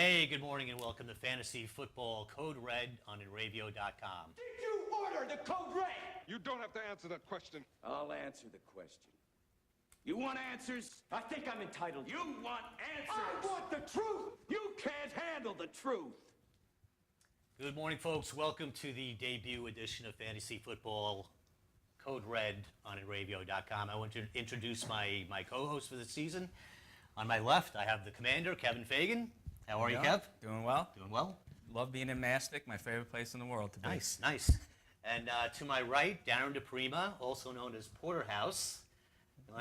Hey, good morning and welcome to Fantasy Football Code Red on Enravio.com. Did you order the code red? You don't have to answer that question. I'll answer the question. You want answers? I think I'm entitled. You want answers? I want the truth! You can't handle the truth! Good morning, folks. Welcome to the debut edition of Fantasy Football Code Red on Enravio.com. I want to introduce my co-host for the season. On my left, I have the commander, Kevin Fagan. How are you, Kev? Doing well. Doing well. Love being in Mastic, my favorite place in the world to be. Nice, nice. And to my right, Darrin DePrima, also known as Porterhouse.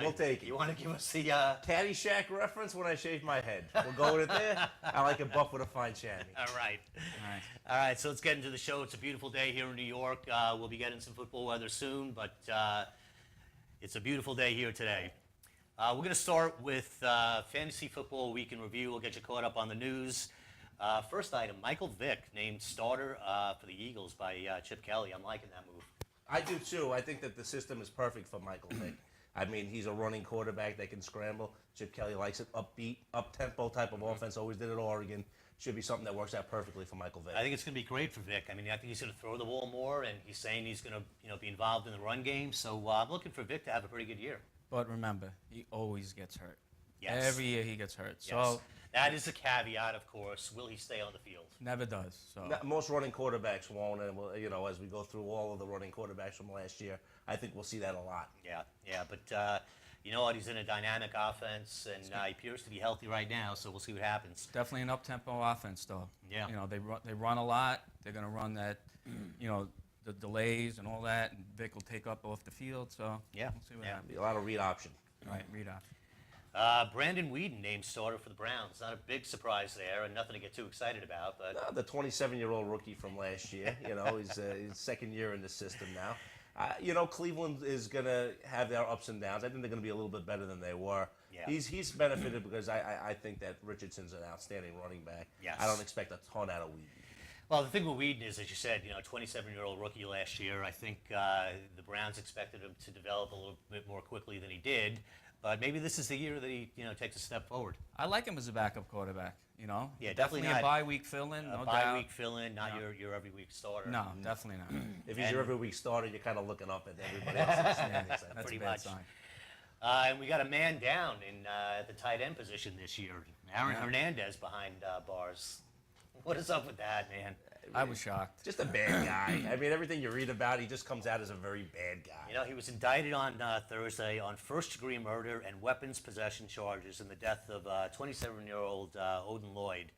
We'll take it. You want to give us the... Caddyshack reference when I shave my head. We'll go with it there. I like a buff with a fine chamois. All right. Nice. All right, so let's get into the show. It's a beautiful day here in New York. We'll be getting some football weather soon, but it's a beautiful day here today. We're going to start with Fantasy Football Week in Review. We'll get you caught up on the news. First item, Michael Vick named starter for the Eagles by Chip Kelly. I'm liking that move. I do too. I think that the system is perfect for Michael Vick. I mean, he's a running quarterback that can scramble. Chip Kelly likes it. Upbeat, up-tempo type of offense. Always did it at Oregon. Should be something that works out perfectly for Michael Vick. I think it's going to be great for Vick. I mean, I think he's going to throw the ball more, and he's saying he's going to be involved in the run game. So I'm looking for Vick to have a pretty good year. But remember, he always gets hurt. Yes. Every year he gets hurt. Yes. So that is a caveat, of course. Will he stay on the field? never does. So Most running quarterbacks won't, and as we go through all of the running quarterbacks from last year, I think we'll see that a lot. Yeah. But you know what? He's in a dynamic offense, and he appears to be healthy right now. So we'll see what happens. definitely an up-tempo offense, though. Yeah. They run a lot. They're going to run that, the delays and all that, and Vic will take up off the field. So Yeah. we'll see what Yeah. happens. A lot of read option. Right, read off. Brandon Weeden named starter for the Browns. Not a big surprise there, and nothing to get too excited about. But The 27-year-old rookie from last year. He's his second year in the system now. Cleveland is going to have their ups and downs. I think they're going to be a little bit better than they were. Yeah. He's benefited because I think that Richardson's an outstanding running back. Yes. I don't expect a ton out of Weeden. well, the thing with Weeden is, as you said, 27-year-old rookie last year. I think the Browns expected him to develop a little bit more quickly than he did. But maybe this is the year that he, takes a step forward. I like him as a backup quarterback, Yeah, Definitely not a bye-week fill-in, a no bye doubt. week fill-in, not your every week starter. No, definitely not. If he's your every week starter, you're kind of looking up at everybody else's standings. That's Pretty a bad much. sign. And we got a man down in the tight end position this year. Aaron Hernandez behind bars. What is up with that, man? I was shocked. Just a bad guy. I mean, everything you read about, he just comes out as a very bad guy. He was indicted on Thursday on first-degree murder and weapons possession charges in the death of 27-year-old Odin Lloyd,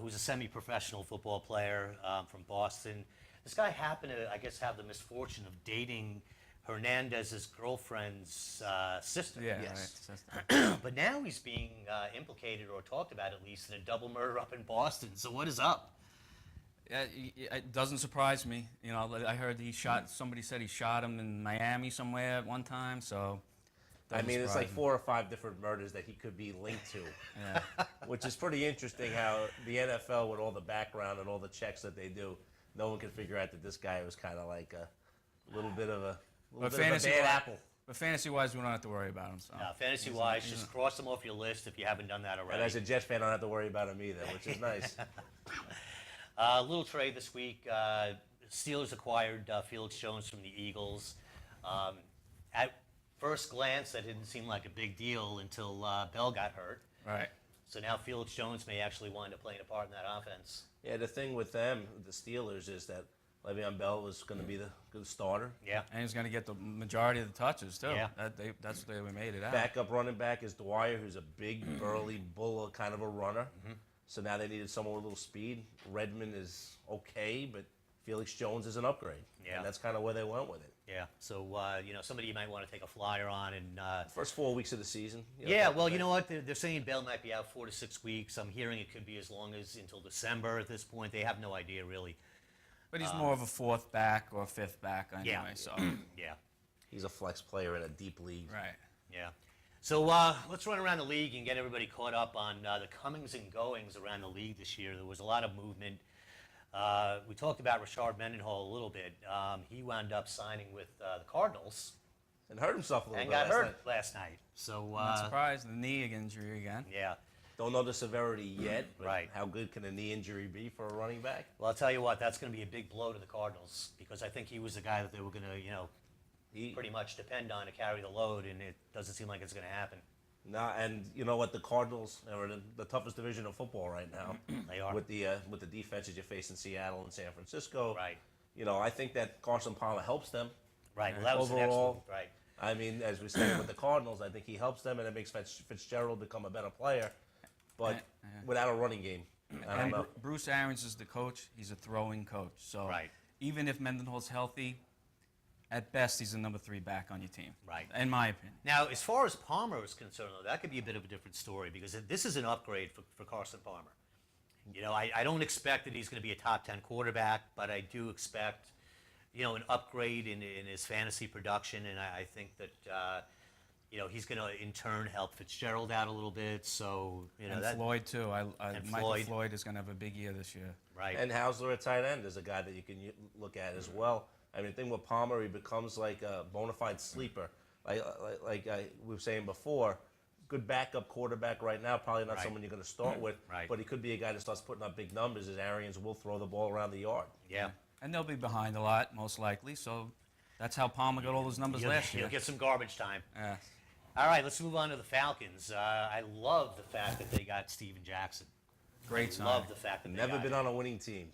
who's a semi-professional football player from Boston. This guy happened to, I guess, have the misfortune of dating Hernandez's girlfriend's sister. Yeah, Yes. right. But now he's being implicated, or talked about at least, in a double murder up in Boston. So what is up? Yeah, it doesn't surprise me. I heard somebody said he shot him in Miami somewhere at one time, so. I mean, it's surprise like me. 4 or 5 different murders that he could be linked to. Yeah. Which is pretty interesting how the NFL, with all the background and all the checks that they do, no one can figure out that this guy was kind of like a little bit of a bad apple. But fantasy-wise, we don't have to worry about him. So. Fantasy-wise, just cross them off your list if you haven't done that already. And as a Jets fan, I don't have to worry about him either, which is nice. Little trade this week. Steelers acquired Felix Jones from the Eagles. At first glance, that didn't seem like a big deal until Bell got hurt. Right. So now Felix Jones may actually wind up playing a part in that offense. Yeah, the thing with them, the Steelers, is that Le'Veon Bell was going to be the starter. Yeah. And he's going to get the majority of the touches, too. Yeah. That's the way we made it out. Backup running back is Dwyer, who's a big, burly, bull kind of a runner. So now they needed someone with a little speed. Redmond is okay, but Felix Jones is an upgrade. Yeah. And that's kind of where they went with it. Yeah. So, somebody you might want to take a flyer on. And First 4 weeks of the season. yeah, well, you know what? They're saying Bell might be out 4 to 6 weeks. I'm hearing it could be as long as until December at this point. They have no idea, really. But he's more of a fourth back or fifth back anyway. Yeah. So. Yeah. He's a flex player in a deep league. Right. Yeah. So let's run around the league and get everybody caught up on the comings and goings around the league this year. There was a lot of movement. We talked about Rashard Mendenhall a little bit. He wound up signing with the Cardinals And hurt himself a little and bit got last hurt night. last night. So Not surprised. The knee injury again. yeah. Don't know the severity yet. But Right. How good can a knee injury be for a running back? Well, I'll tell you what, that's going to be a big blow to the Cardinals because I think he was the guy that they were going to, pretty much depend on to carry the load, and it doesn't seem like it's going to happen. Nah, and you know what? The Cardinals are in the toughest division of football right now. They are. With the defenses you face in Seattle and San Francisco. Right. I think that Carson Palmer helps them. Right. Well, that was Overall, right. I mean, as we say with the Cardinals, I think he helps them, and it makes Fitzgerald become a better player. But without a running game, I don't And know. Bruce Arians is the coach. He's a throwing coach. So Right. even if Mendenhall's healthy, at best he's a number 3 back on your team. Right. In my opinion. Now, as far as Palmer is concerned, though, that could be a bit of a different story because this is an upgrade for Carson Palmer. I don't expect that he's going to be a top 10 quarterback, but I do expect, an upgrade in his fantasy production, and I think that, he's going to in turn help Fitzgerald out a little bit. So, And that Floyd too. and Michael Floyd. Floyd is going to have a big year this year. right. And Hausler at tight end is a guy that you can look at as well. I mean, the thing with Palmer, he becomes like a bona fide sleeper. Like we were saying before, good backup quarterback right now, probably not Right. someone you're going to start with, Right. but he could be a guy that starts putting up big numbers as Arians will throw the ball around the yard. yeah. And they'll be behind a lot, most likely. So that's how Palmer got all those numbers last year. He'll get some garbage time. Yeah. All right, let's move on to the Falcons. I love the fact that they got Steven Jackson. Great I love sign. the fact that they Never got been him. on a winning team.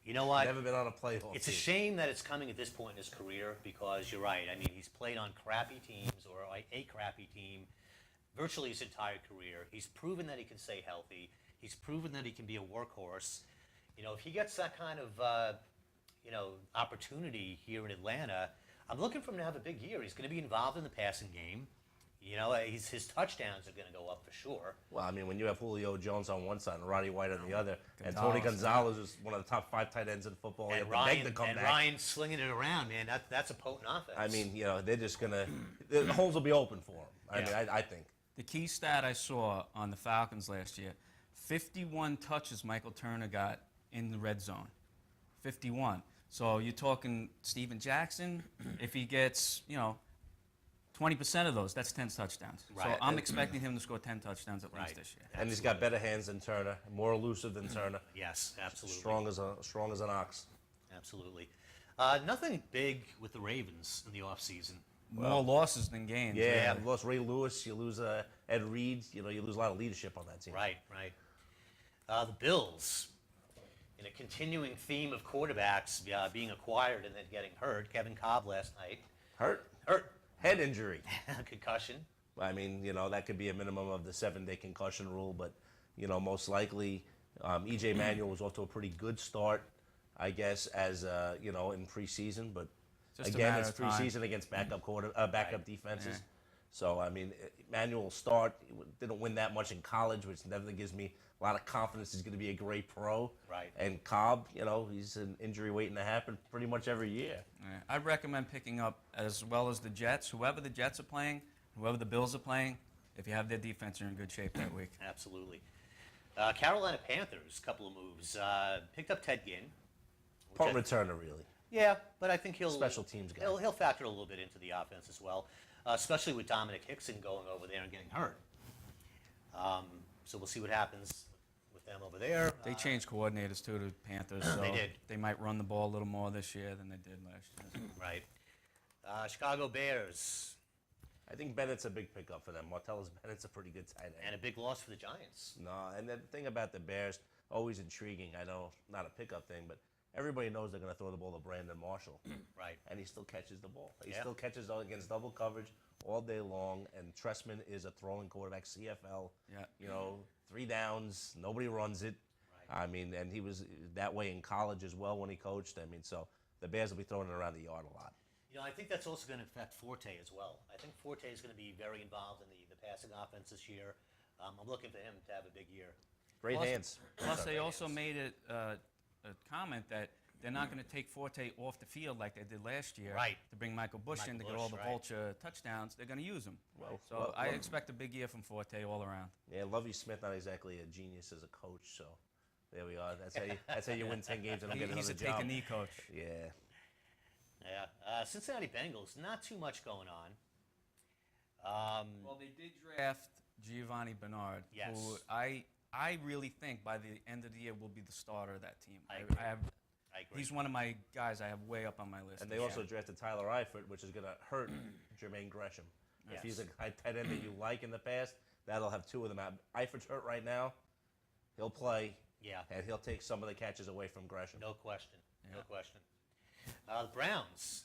You know what? Never been on a playoff It's a team. shame that it's coming at this point in his career because you're right. I mean, he's played on crappy teams or like a crappy team virtually his entire career. He's proven that he can stay healthy. He's proven that he can be a workhorse. If he gets that kind of, opportunity here in Atlanta, I'm looking for him to have a big year. He's going to be involved in the passing game. His touchdowns are going to go up for sure. Well, I mean, when you have Julio Jones on one side and Roddy White on the other, and Tony Gonzalez is one of the top 5 tight ends in football, you And have to beg to come back. Ryan slinging it around, man. That's a potent offense. I mean, they're just gonna the holes will be open for him. I Yeah. mean, I think. The key stat I saw on the Falcons last year, 51 touches Michael Turner got in the red zone. 51. So you're talking Steven Jackson, if he gets, 20% of those, that's 10 touchdowns. Right. So I'm expecting him to score 10 touchdowns at least Right. this year. And he's got better hands than Turner, more elusive than Turner, Yes, absolutely. strong as an ox. Absolutely. Nothing big with the Ravens in the offseason. More losses than gains. Yeah, you lost Ray Lewis, you lose Ed Reed, you lose a lot of leadership on that team. Right. The Bills, in a continuing theme of quarterbacks being acquired and then getting hurt. Kevin Cobb last night. Hurt, head injury. Concussion. I mean, that could be a minimum of the 7-day concussion rule, but most likely, EJ Manuel was off to a pretty good start, I guess, as in preseason. But Just a again, matter it's of time. preseason against backup Right. defenses. So I mean, Manuel start didn't win that much in college, which definitely gives me a lot of confidence he's going to be a great pro. Right. And Cobb, he's an injury waiting to happen pretty much every year. Yeah. I'd recommend picking up, as well as the Jets, whoever the Jets are playing, whoever the Bills are playing, if you have their defense, you're in good shape that week. Absolutely. Carolina Panthers, couple of moves. Picked up Ted Ginn. which Punt I- returner, really. Yeah, but I think he'll Special teams guy. He'll factor a little bit into the offense as well, especially with Dominic Hickson going over there and getting hurt. So we'll see what happens with them over there. They changed coordinators too to Panthers, so They did. they might run the ball a little more this year than they did last year. Right. Chicago Bears, I think Bennett's a big pickup for them. Martellus Bennett's a pretty good tight end. and a big loss for the Giants. No, and the thing about the Bears, always intriguing. I know, not a pickup thing, but everybody knows they're going to throw the ball to Brandon Marshall. Right. And he still catches the ball. He Yeah. still catches against double coverage all day long. And Tressman is a throwing quarterback, CFL. Yeah. 3 downs, nobody runs it. Right. I mean, and he was that way in college as well when he coached. I mean, so the Bears will be throwing it around the yard a lot. I think that's also going to affect Forte as well. I think Forte is going to be very involved in the passing offense this year. I'm looking for him to have a big year. Great Plus- hands. Plus, they also made a comment that they're not going to take Forte off the field like they did last year Right. to bring Michael Bush in to Michael get all Bush, the right. vulture touchdowns. They're going to use him. Well, So well, I well- expect a big year from Forte all around. Yeah, Lovie Smith not exactly a genius as a coach, so there we are. That's how you win 10 games and don't get He's another a job. take-a-knee coach. Yeah. Yeah. Cincinnati Bengals, not too much going on. Well, they did draft Giovanni Bernard, Yes. who I I really think by the end of the year will be the starter of that team. I agree. I agree. He's one of my guys I have way up on my list. And they also drafted Tyler Eifert, which is going to hurt Jermaine Gresham. Yes. If he's a tight end that you like in the past, that'll have two of them out. Eifert's hurt right now. He'll play. Yeah. And he'll take some of the catches away from Gresham. No question. Yeah. No question. The Browns,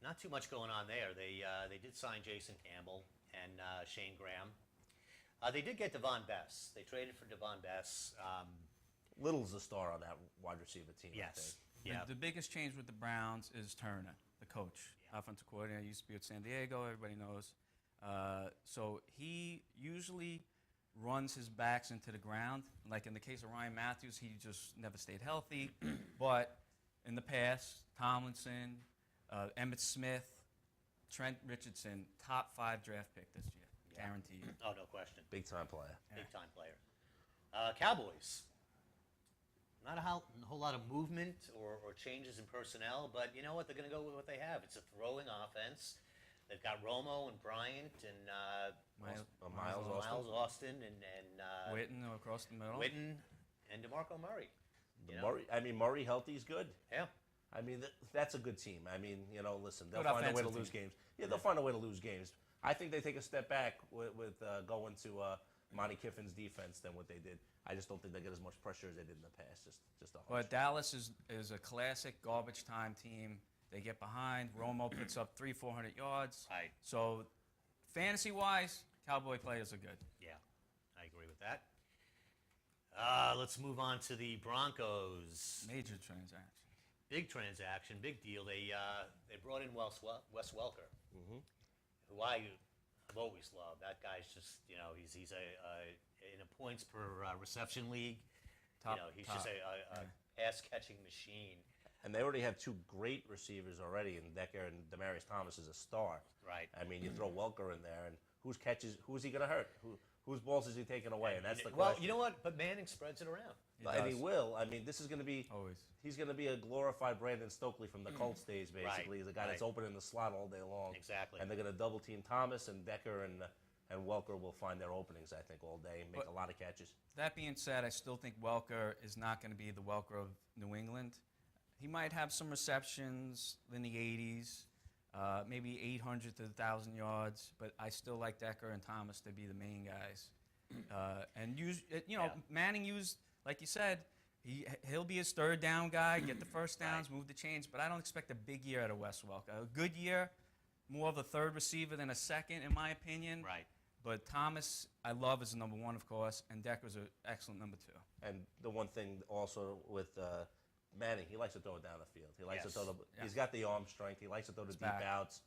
not too much going on there. They did sign Jason Campbell and Shane Graham. They did get Devon Bess. They traded for Devon Bess. Little's the star on that wide receiver team, I Yes. think. Yeah. The biggest change with the Browns is Turner, the coach, offensive coordinator. Used to be at San Diego. Everybody knows. So he usually runs his backs into the ground. Like in the case of Ryan Matthews, he just never stayed healthy. But in the past, Tomlinson, Emmitt Smith, Trent Richardson, top 5 draft pick this year, guaranteed. Oh, no question. Big time player. Big time player. Cowboys. Not a whole lot of movement or changes in personnel, but you know what? They're going to go with what they have. It's a throwing offense. They've got Romo and Bryant and Miles Austin and Witten across the middle. Witten and DeMarco Murray. Murray healthy is good. Yeah. I mean, that's a good team. I mean, listen, they'll Good find a way to offensive lose team. games. Yeah, they'll find a way to lose games. I think they take a step back with going to Monty Kiffin's defense than what they did. I just don't think they get as much pressure as they did in the past. Just a hunch. But Dallas is a classic garbage time team. They get behind. Romo puts up 300-400 yards. Right. So, fantasy-wise, Cowboy players are good. Yeah, I agree with that. Let's move on to the Broncos. Major transaction. Big transaction, big deal. They brought in Wes Welker, who I've always loved. That guy's just he's in a points per reception league. Top, he's top. just a pass catching machine. And they already have two great receivers already, and Decker and Demaryius Thomas is a star. Right. I mean, you throw Welker in there, and who's he going to hurt? Whose balls is he taking away? And that's the Well, question. you know what? But Manning spreads it around. And he will. I mean, this is going to be Always. He's going to be a glorified Brandon Stokely from the Colts days, basically. He's a guy that's open in the slot all day long. Exactly. And they're going to double team Thomas, and Decker and Welker will find their openings, I think, all day and make a lot of catches. That being said, I still think Welker is not going to be the Welker of New England. He might have some receptions in the 80s, maybe 800 to 1,000 yards, but I still like Decker and Thomas to be the main guys. And Manning used, like you said, he'll be his third down guy, get the first downs, move the chains, but I don't expect a big year out of Wes Welker. A good year, more of a third receiver than a second, in my opinion. Right. But Thomas, I love as a number 1, of course, and Decker's an excellent number 2. And the one thing also with Manning, he likes to throw it down the field. He likes to throw He's got the arm strength. He likes to throw the deep outs.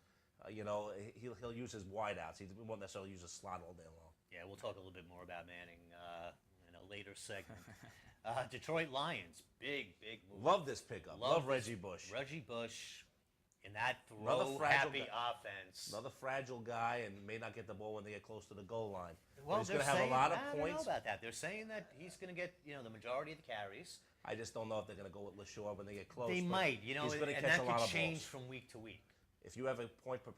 He'll use his wide outs. He won't necessarily use a slot all day long. Yeah, we'll talk a little bit more about Manning in a later segment. Detroit Lions, big move. Love this pickup. Love Reggie Bush. Reggie Bush in that Another fragile throw-happy guy. offense. Another fragile guy and may not get the ball when they get close to the goal line. Well, But he's they're going to have saying, a lot of I don't know points. about that. They're saying that he's going to get the majority of the carries. I just don't know if they're going to go with LaShaw when they get close. They but might, he's and going to catch that a lot could of change balls. from week to week. If you have a point per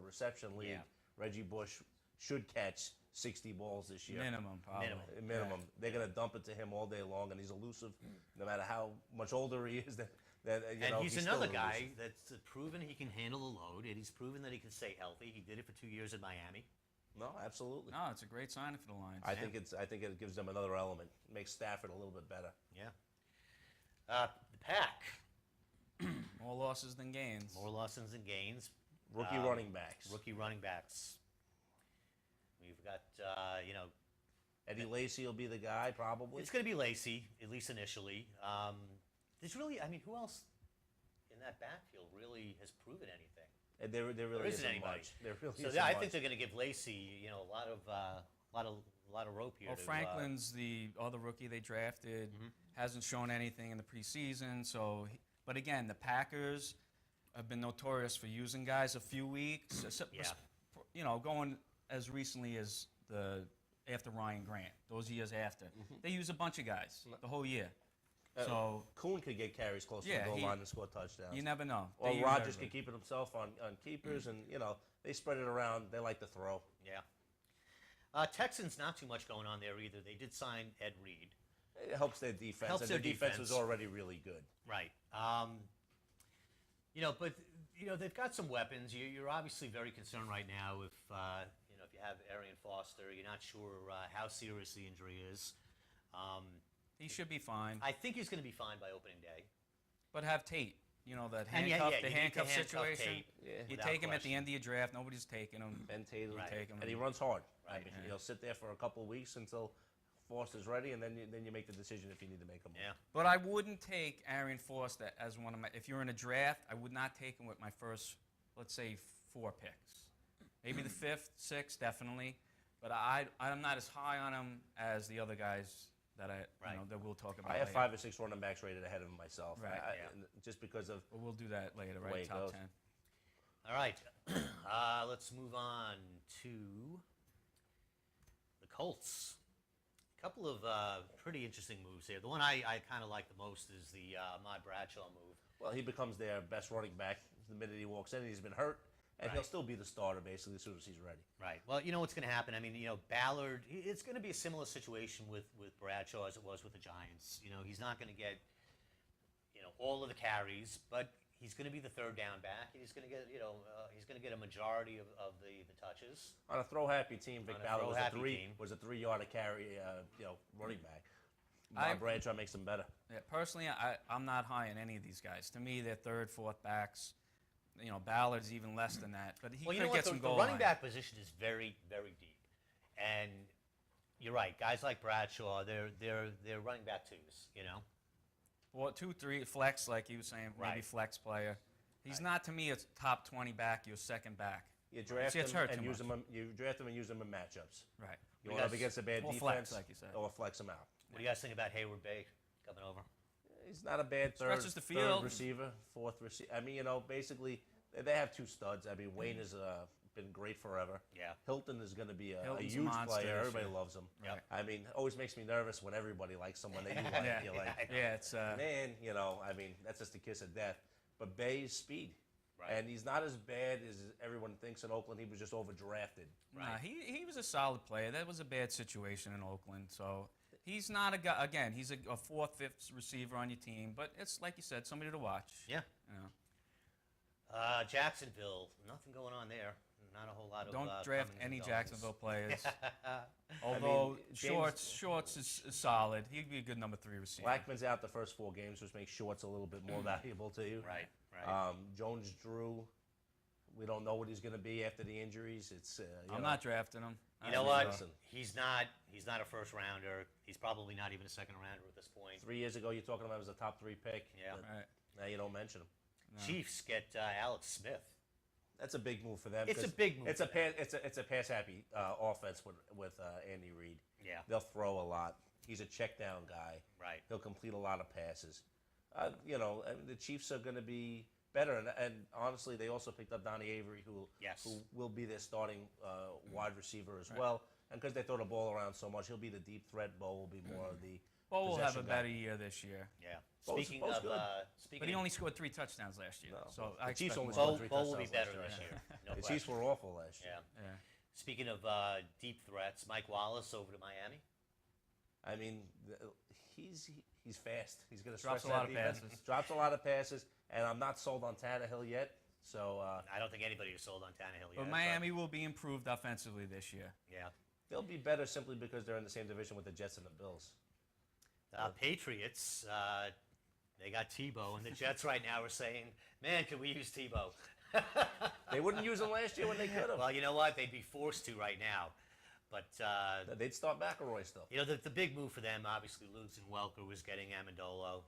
reception league, Reggie Bush should catch 60 balls this year. Minimum, probably. Minimum. They're going to dump it to him all day long, and he's elusive, no matter how much older he is. He's still another elusive. guy that's proven he can handle a load, and he's proven that he can stay healthy. He did it for 2 years in Miami. No, absolutely. No, it's a great signing for the Lions. I think it gives them another element. Makes Stafford a little bit better. Yeah. The Pack, More losses than gains. more losses than gains. Rookie running backs. Rookie running backs. We've got, Eddie Lacy will be the guy, probably. it's going to be Lacy, at least initially. There's really, who else in that backfield really has proven anything? And there really There isn't isn't anybody. much. There really So isn't I much. think they're going to give Lacy, a lot of rope here. Well, to, Franklin's the other rookie they drafted. Hasn't shown anything in the preseason. But again, the Packers have been notorious for using guys a few weeks. Going as recently as after Ryan Grant, those years after. They use a bunch of guys the whole year. So Kuhn could get carries close to the goal line and score touchdowns. you never know. Or They use Rodgers everybody. could keep it himself on keepers, and they spread it around. They like to throw. Yeah. Texans, not too much going on there either. They did sign Ed Reed. It helps their defense. Helps and their their defense defense. was already really good. Right. But they've got some weapons. You're obviously very concerned right now if if you have Arian Foster, you're not sure how serious the injury is. He should be fine. I think he's going to be fine by opening day. But have Tate. That And handcuff, you the need handcuff to handcuff situation. Tate, Yeah. You without take him at the question. end of your draft. Nobody's taking him. Ben Taylor, Right. Take him. and he runs hard. I Right. mean, he'll sit there for a couple of weeks until Foster's ready, and then you make the decision if you need to make a move. Yeah. But I wouldn't take Arian Foster as one of my. If you're in a draft, I would not take him with my first, let's say, 4 picks. Maybe the 5th, 6th, definitely. But I'm not as high on him as the other guys that Right. that we'll talk about. I have later. 5 or 6 running backs rated ahead of him myself. Right. Just because of But we'll do that later, way right? it Top goes. 10. All right. Let's move on to the Colts. A couple of pretty interesting moves here. The one I kind of like the most is the Ahmad Bradshaw move. well, he becomes their best running back the minute he walks in. He's been hurt, and he'll Right. still be the starter basically as soon as he's ready. Right. Well, you know what's going to happen. I mean, Ballard. It's going to be a similar situation with Bradshaw as it was with the Giants. He's not going to get all of the carries, but he's going to be the third down back, and he's going to get he's going to get a majority of the touches. On a throw happy team, Vic On a Ballard was throw-happy team. a 3-yard a carry running back. I- Bradshaw makes him better. Yeah, personally, I'm not high on any of these guys. To me, they're 3rd, 4th backs. Ballard's even less than that. But he Well, you could know what? get The, some the goal running line. back position is very, very deep, and you're right. Guys like Bradshaw, they're running back twos. Well, 2, 3 flex, like you were saying, maybe Right. flex player. He's not to me a top 20 back. Your second back. You draft He gets him hurt and too use much. him. You draft him and use him in matchups. Right. You We want up got- against a bad or defense, flex, like you said. or flex him out. What do you guys think about Hayward Bay coming over? He's not a bad Stretches the third field. receiver, 4th receiver. I mean, basically they have 2 studs. I mean, Wayne has been great forever. Yeah. Hilton is going to be a Hilton's a huge monster player. this Everybody year. loves him. Yep. I mean, always makes me nervous when everybody likes someone that you like. Yeah. You're like, Yeah, it's man, I mean, that's just a kiss of death. But Bay's speed. Right. And he's not as bad as everyone thinks in Oakland. He was just overdrafted. Nah, he was a solid player. That was a bad situation in Oakland. So he's not a guy. Again, he's a 4th, 5th receiver on your team. But it's like you said, somebody to watch. Yeah. You know. Jacksonville, nothing going on there. Not a whole lot of. Don't draft comings and any goings. Jacksonville players. Although James- Shorts is solid. He'd be a good number 3 receiver. Blackman's out the first 4 games, which makes Shorts a little bit more valuable to you. Right. Right. Jones Drew, we don't know what he's going to be after the injuries. It's I'm not drafting him. You know mean, what? listen. He's not a first rounder. He's probably not even a second rounder at this point. 3 years ago, you're talking about him as a top 3 pick. Yeah. but Right. Now you don't mention him. Chiefs get Alex Smith. That's a big move for them. It's a 'cause big move It's for a pass. It's a pass happy offense with Andy Reid. Yeah. They'll throw a lot. He's a check down guy. Right. He'll complete a lot of passes. I mean, the Chiefs are going to be better, and honestly, they also picked up Donnie Avery, who will be their starting wide receiver as well. And because they throw the ball around so much, he'll be the deep threat. Bo will be more of the. Bo will have a possession better guy. year this year. Yeah. Bo's Speaking good. But he only scored 3 touchdowns last year. No. So The I Chiefs expect only more. scored 3 Bo will be touchdowns better last this year. year. No The question. Chiefs were awful last year. Yeah. Yeah. Speaking of deep threats, Mike Wallace over to Miami. I mean, he's fast. He's going to Drops stretch a lot that of defense. passes. Drops a lot of passes, and I'm not sold on Tannehill yet. So I don't think anybody is sold on Tannehill yet. But Miami will be improved offensively this year. Yeah. they'll be better simply because they're in the same division with the Jets and the Bills. Patriots, they got Tebow, and the Jets right now are saying, man, could we use Tebow? They wouldn't use him last year when they could have. Well, you know what? They'd be forced to right now. But, They'd start McElroy still. the big move for them, obviously, Lutz and Welker was getting Amendola.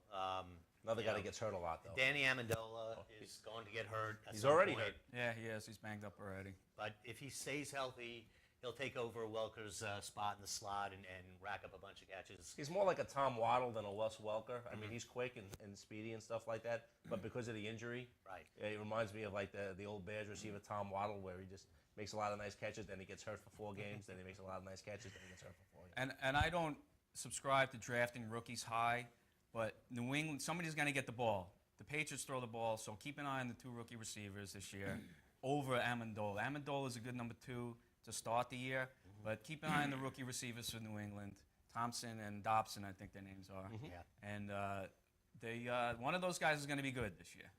Another you guy know, that gets hurt a lot, though. Danny Amendola is going to get hurt. at He's some already point. hurt. Yeah, he is. He's banged up already. But if he stays healthy, he'll take over Welker's spot in the slot and rack up a bunch of catches. He's more like a Tom Waddle than a Wes Welker. I mean, he's quick and speedy and stuff like that. But because of the injury, Right. it reminds me of like the old Bears receiver Tom Waddle, where he just makes a lot of nice catches, then he gets hurt for 4 games, then he makes a lot of nice catches, then he gets hurt for 4 games. And I don't subscribe to drafting rookies high, but New England, somebody's going to get the ball. The Patriots throw the ball, so keep an eye on the 2 rookie receivers this year over Amendola. Amendola is a good number 2 to start the year, But keep an eye on the rookie receivers for New England. Thompson and Dobson, I think their names are. Yeah. And one of those guys is going to be good this year.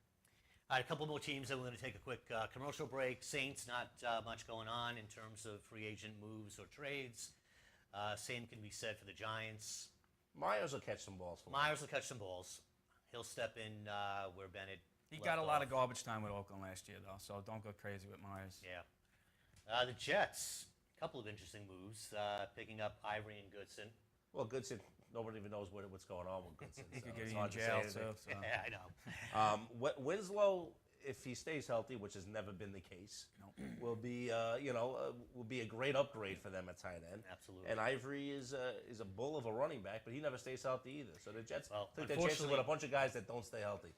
All right, a couple more teams, then we're going to take a quick commercial break. Saints, not much going on in terms of free agent moves or trades. Same can be said for the Giants. Myers will catch some balls for me. Myers will catch some balls. He'll step in where Bennett He left got a lot of off. garbage time with Oakland last year, though, so don't go crazy with Myers. Yeah. The Jets, a couple of interesting moves, picking up Ivory and Goodson. Well, Goodson, nobody even knows what's going on with Goodson. He so could get it's you in hard to say jail, anything. too. So. Yeah, I know. Winslow, if he stays healthy, which has never been the case, will be will be a great upgrade for them at tight end. Absolutely. And Ivory is a bull of a running back, but he never stays healthy either. So the Jets Well, took their chances with unfortunately- a bunch of guys that don't stay healthy.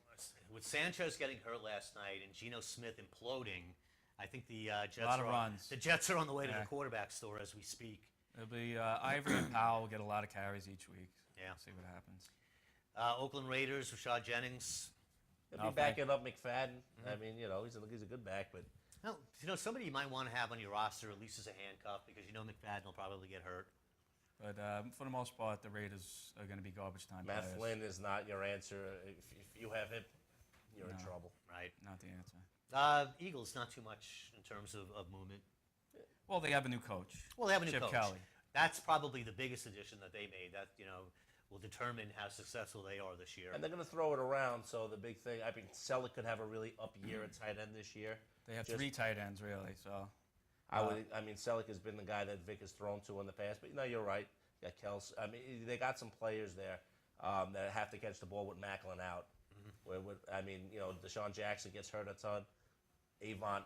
With Sanchez getting hurt last night and Geno Smith imploding, I think the Jets lot of are runs. The Jets are on the way to Yeah. the quarterback store as we speak. It'll be Ivory and Powell will get a lot of carries each week. Yeah. See what happens. Oakland Raiders, Rashad Jennings. He'll No, be backing up McFadden. I mean, he's a good back, but Well, somebody you might want to have on your roster at least as a handcuff because McFadden will probably get hurt. But for the most part, the Raiders are going to be garbage time Matt players. Flynn is not your answer. If you have him, you're in No. trouble. Right. Not the answer. Eagles, not too much in terms of movement. Well, they have a new coach. Well, they have a new Chip coach. Kelly. That's probably the biggest addition that they made. That will determine how successful they are this year. And they're going to throw it around. So the big thing, I mean, Selleck could have a really up year at tight end this year. They have Just- 3 tight ends, really. So I mean, Selleck has been the guy that Vic has thrown to in the past. But no, you're right. You got Kels. I mean, they got some players there that have to catch the ball with Macklin out. I mean, Deshaun Jackson gets hurt a ton. Avant,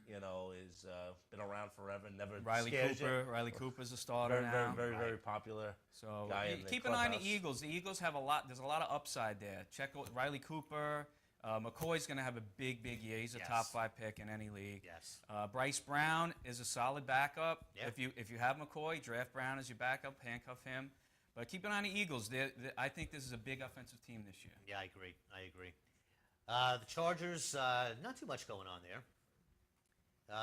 is been around forever. Never Riley scares you. Cooper. Riley Cooper's a starter Very, now. very popular. So guy in the keep an eye on the clubhouse. Eagles. The Eagles have a lot. There's a lot of upside there. Check out Riley Cooper. McCoy's going to have a big year. He's a Yes. top 5 pick in any league. Yes. Bryce Brown is a solid backup. Yeah. If you have McCoy, draft Brown as your backup, handcuff him. But keep an eye on the Eagles. I think this is a big offensive team this year. Yeah, I agree. The Chargers, not too much going on there.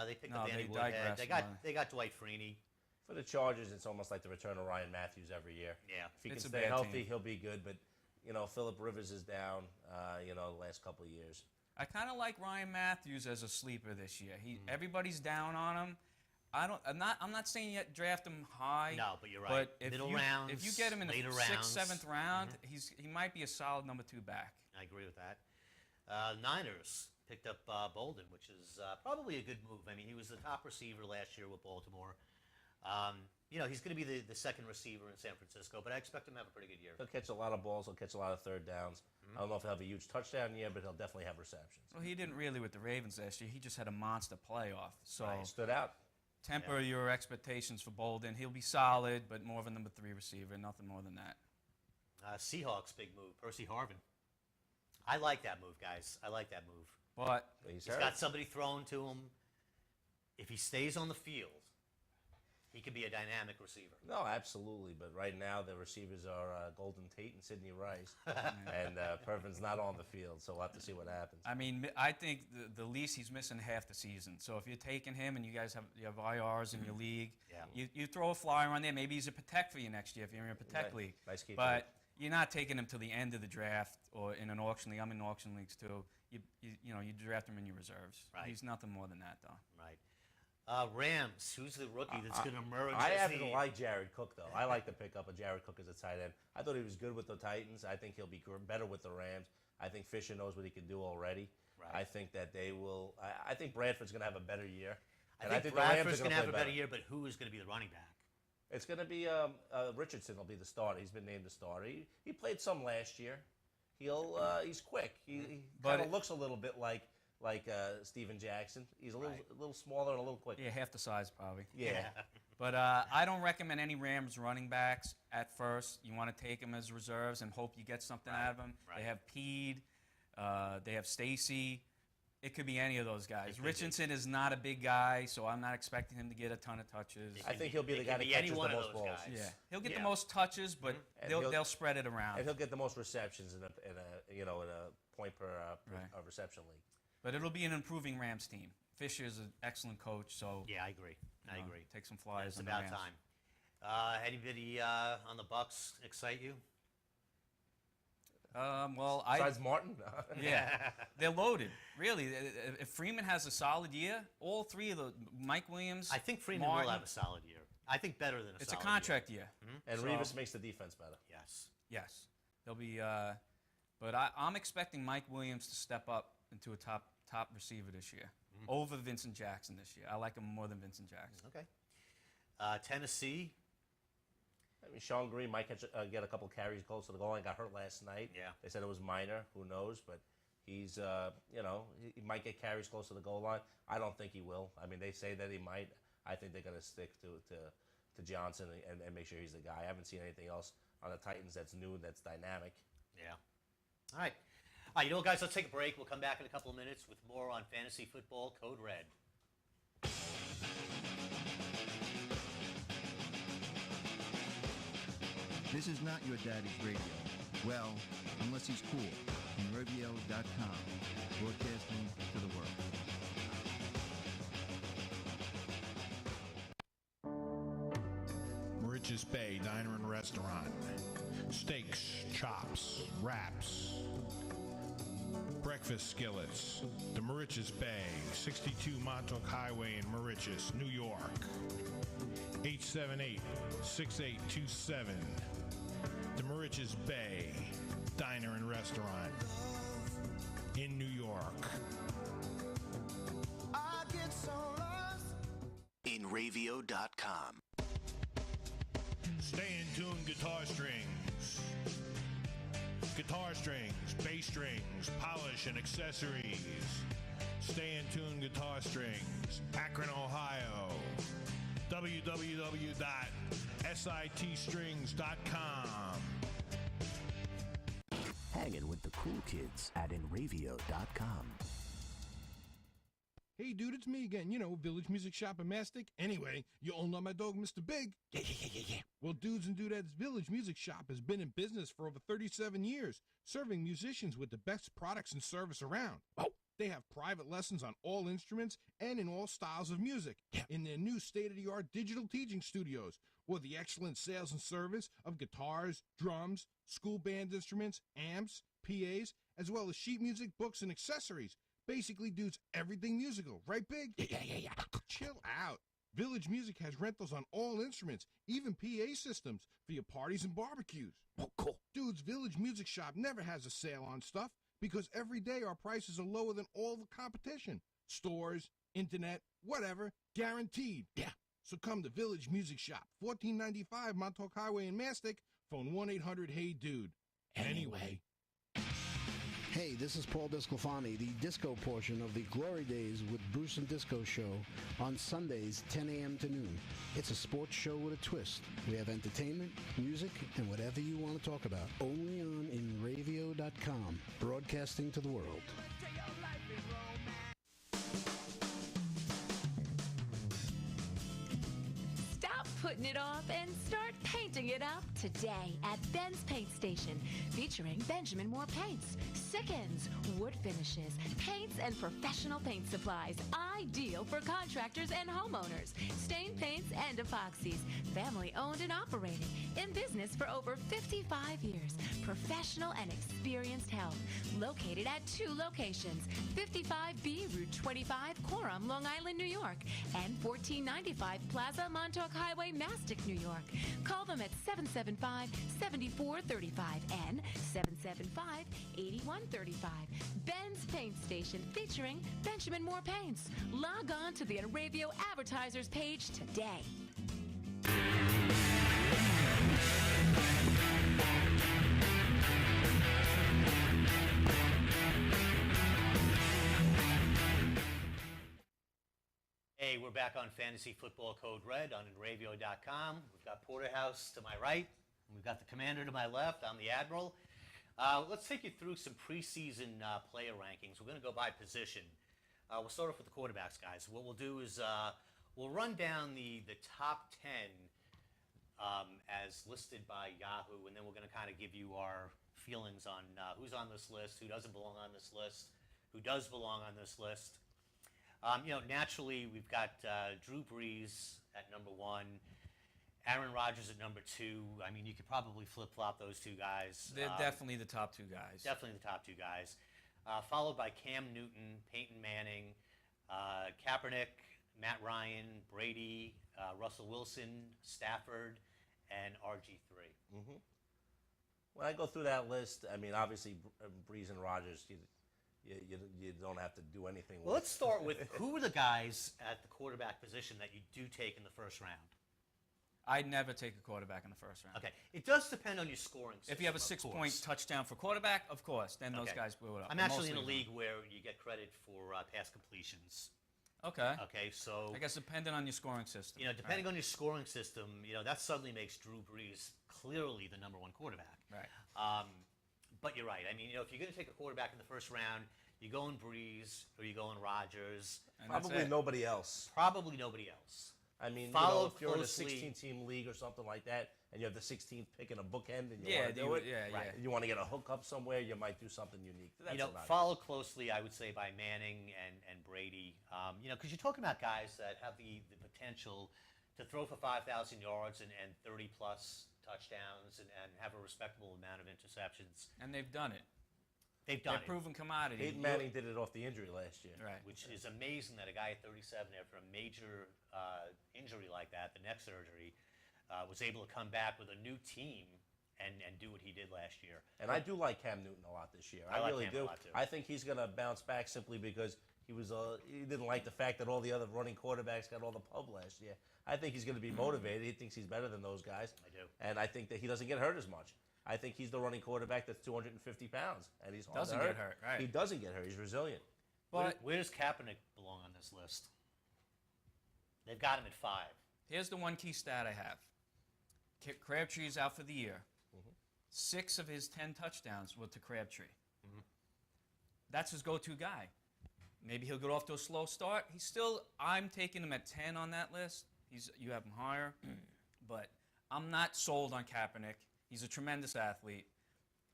They picked No, up they Andy Woodhead. digressed, They got Dwight Freeney. For the Chargers, it's almost like the return of Ryan Matthews every year. Yeah. If he It's can a stay bad healthy, team. he'll be good. But Phillip Rivers is down. The last couple of years. I kind of like Ryan Matthews as a sleeper this year. Mm-hmm. Everybody's down on him. I'm not saying yet draft him high. No, but you're right. But if Middle you, rounds, if you get him in the later 6th, rounds. 7th round, Mm-hmm. he might be a solid number 2 back. I agree with that. Niners picked up Bolden, which is probably a good move. I mean, he was the top receiver last year with Baltimore. He's going to be the second receiver in San Francisco, but I expect him to have a pretty good year. He'll catch a lot of balls. He'll catch a lot of third downs. I don't know if he'll have a huge touchdown year, but he'll definitely have receptions. Well, he didn't really with the Ravens last year. He just had a monster playoff. So He stood out. temper your expectations for Bolden. He'll be solid, but more of a number 3 receiver, nothing more than that. Seahawks, big move. Percy Harvin. I like that move, guys. I like that move. But He's He's hurt. got somebody thrown to him. If he stays on the field, he could be a dynamic receiver. No, absolutely. But right now, the receivers are Golden Tate and Sidney Rice. And Pervin's not on the field, so we'll have to see what happens. I mean, I think the least he's missing half the season. So if you're taking him and you guys have IRs in your league, Yeah. you throw a flyer on there. Maybe he's a protect for you next year if you're in a protect Right. league. Nice keep. But you're not taking him to the end of the draft or in an auction league. I'm in auction leagues too. You draft him in your reserves. Right. He's nothing more than that, though. Right. Rams, who's the rookie that's going to emerge? I as happen the- to like Jared Cook, though. I like the pickup of Jared Cook as a tight end. I thought he was good with the Titans. I think he'll be better with the Rams. I think Fisher knows what he can do already. Right. I think that they will. I think Bradford's going to have a better year. I And think the Rams are Bradford's going to play have a better year, but who is going to be the running back? It's going to be Richardson will be the starter. He's been named the starter. He played some last year. He's quick. He But kind of it- looks a little bit like Steven Jackson. He's a little smaller and a little quicker. Yeah, half the size probably. Yeah. But I don't recommend any Rams running backs at first. You want to take them as reserves and hope you get something out of them. Right. They have Pede. They have Stacy. It could be any of those guys. could be. Richardson is not a big guy, so I'm not expecting him to get a ton of touches. I think he'll be It the could guy that be any catches the one of most those balls. guys. Yeah, he'll get Yeah. the most touches, but And they'll spread it around. And he'll get the most receptions in a point per Right. reception league. But it'll be an improving Rams team. Fisher's an excellent coach, so Yeah, I agree. I agree. take some flyers. It's on the about Rams. time. Anybody on the Bucks excite you? Besides Martin? Yeah, they're loaded. Really, if Freeman has a solid year, all three of the Mike Williams, I think Freeman Martin, will have a solid year. I think better than a It's solid a contract year. And So- Revis makes the defense better. Yes. Yes, they'll be. But I'm expecting Mike Williams to step up into a top receiver this year over Vincent Jackson this year. I like him more than Vincent Jackson. Okay. Tennessee. I mean, Sean Green might get a couple carries close to the goal line. Got hurt last night. Yeah. They said it was minor. Who knows? But he's, he might get carries close to the goal line. I don't think he will. I mean, they say that he might. I think they're going to stick to Johnson and make sure he's the guy. I haven't seen anything else on the Titans that's new, that's dynamic. Yeah. All right. All right, you know what, guys? Let's take a break. We'll come back in a couple of minutes with more on fantasy football Code Red. This is not your daddy's radio. Well, unless he's cool. On radio.com, broadcasting to the world. Mauritius Bay Diner and Restaurant. Steaks, chops, wraps, breakfast skillets. The Mauritius Bay, 62 Montauk Highway in Mauritius, New York. 878-6827. The Mauritius Bay Diner and Restaurant in New York. In Ravio.com. Stay in tune guitar strings. Guitar strings, bass strings, polish and accessories. Stay in tune guitar strings. Akron, Ohio. www.sitstrings.com. Hanging with the cool kids at InRavio.com. Hey, dude, it's me again. You know, Village Music Shop in Mastic. Anyway, you all know my dog, Mr. Big. Yeah. Well, Dudes and Dudettes Village Music Shop has been in business for over 37 years, serving musicians with the best products and service around. Oh, they have private lessons on all instruments and in all styles of music in their new state-of-the-art digital teaching studios, or the excellent sales and service of guitars, drums, school band instruments, amps, PAs, as well as sheet music, books, and accessories. Basically, dudes, everything musical, right, Big? Yeah. Chill out. Village Music has rentals on all instruments, even PA systems for your parties and barbecues. Oh, cool. Dudes, Village Music Shop never has a sale on stuff because every day our prices are lower than all the competition. Stores, internet, whatever, guaranteed. Yeah. So come to Village Music Shop, 1495 Montauk Highway in Mastic. Phone 1-800-HEY-DUDE. Anyway. Hey, this is Paul Disclafani, the disco portion of the Glory Days with Bruce and Disco show on Sundays, 10 a.m. to noon. It's a sports show with a twist. We have entertainment, music, and whatever you want to talk about. Only on InRavio.com, broadcasting to the world. Stop putting it off and start painting it up today at Ben's Paint Station, featuring Benjamin Moore paints, Sickens, wood finishes, paints, and professional paint supplies, ideal for contractors and homeowners, stain paints and epoxies, family owned and operated, in business for over 55 years, professional and experienced help, located at 2 locations, 55B Route 25, Coram, Long Island, New York, and 1495 Plaza, Montauk Highway, Mastic, New York. Call them at 775-7435 and 775-8135. Ben's Paint Station, featuring Benjamin Moore Paints. Log on to the Enravio advertisers page today. Hey, we're back on Fantasy Football Code Red on Enravio.com. We've got Porterhouse to my right, and we've got the Commander to my left. I'm the Admiral. Let's take you through some preseason player rankings. We're going to go by position. We'll start off with the quarterbacks, guys. What we'll do is we'll run down the top 10 as listed by Yahoo, and then we're going to kind of give you our feelings on who's on this list, who doesn't belong on this list. who does belong on this list. Naturally, we've got Drew Brees at number 1, Aaron Rodgers at number 2. I mean, you could probably flip-flop those two guys. They're definitely the top two guys. Definitely the top two guys. Followed by Cam Newton, Peyton Manning, Kaepernick, Matt Ryan, Brady, Russell Wilson, Stafford, and RG3. Mm-hmm. When I go through that list, I mean, obviously, Brees and Rodgers, you don't have to do anything with. Well, let's start with who are the guys at the quarterback position that you do take in the first round? I'd never take a quarterback in the first round. Okay. It does depend on your scoring system. If you have a 6-point touchdown for quarterback, of course, then those guys blew it up. I'm actually in a league where you get credit for pass completions. Okay. Okay, so I guess depending on your scoring system. Depending on your scoring system, that suddenly makes Drew Brees clearly the number 1 quarterback. Right. But you're right. I mean, if you're going to take a quarterback in the first round, you go in Brees or you go in Rodgers. Probably nobody else. Probably nobody else. I mean, Follow if you're in a closely. 16-team league or something like that, and you have the 16th pick in a bookend, and you Yeah, want to do it, right. you want to get a hookup somewhere, you might do something unique. That's about it. Follow closely, I would say, by Manning and Brady. Because you're talking about guys that have the potential to throw for 5,000 yards and 30-plus touchdowns and have a respectable amount of interceptions. And they've done it. They've done They're proven commodity. Peyton Manning did it off the injury last year. Right. Which is amazing that a guy at 37, after a major injury like that, the neck surgery, was able to come back with a new team and do what he did last year. And I do like Cam Newton a lot this year. I like really Cam do. a lot, too. I think he's going to bounce back simply because he didn't like the fact that all the other running quarterbacks got all the pub last year. I think he's going to be motivated. He thinks he's better than those guys. I do. And I think that he doesn't get hurt as much. I think he's the running quarterback that's 250 pounds, and he's hard Doesn't to get hurt, right. He doesn't get hurt. He's resilient. But Where does Kaepernick belong on this list? They've got him at 5. here's the one key stat I have. Crabtree is out for the year. 6 of his 10 touchdowns were to Crabtree. That's his go-to guy. Maybe he'll get off to a slow start. I'm taking him at 10 on that list. You have him higher. But I'm not sold on Kaepernick. He's a tremendous athlete.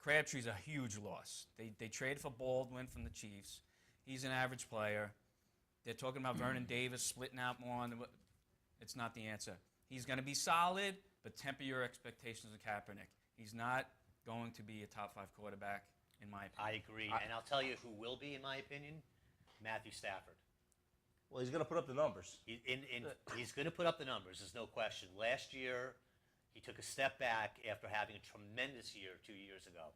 Crabtree's a huge loss. They traded for Baldwin from the Chiefs. He's an average player. They're talking about Vernon Davis splitting out more on the. It's not the answer. He's going to be solid, but temper your expectations of Kaepernick. He's not going to be a top 5 quarterback, in my opinion. I agree, and I'll tell you who will be, in my opinion, Matthew Stafford. Well, he's going to put up the numbers. He's going to put up the numbers, there's no question. Last year, he took a step back after having a tremendous year 2 years ago.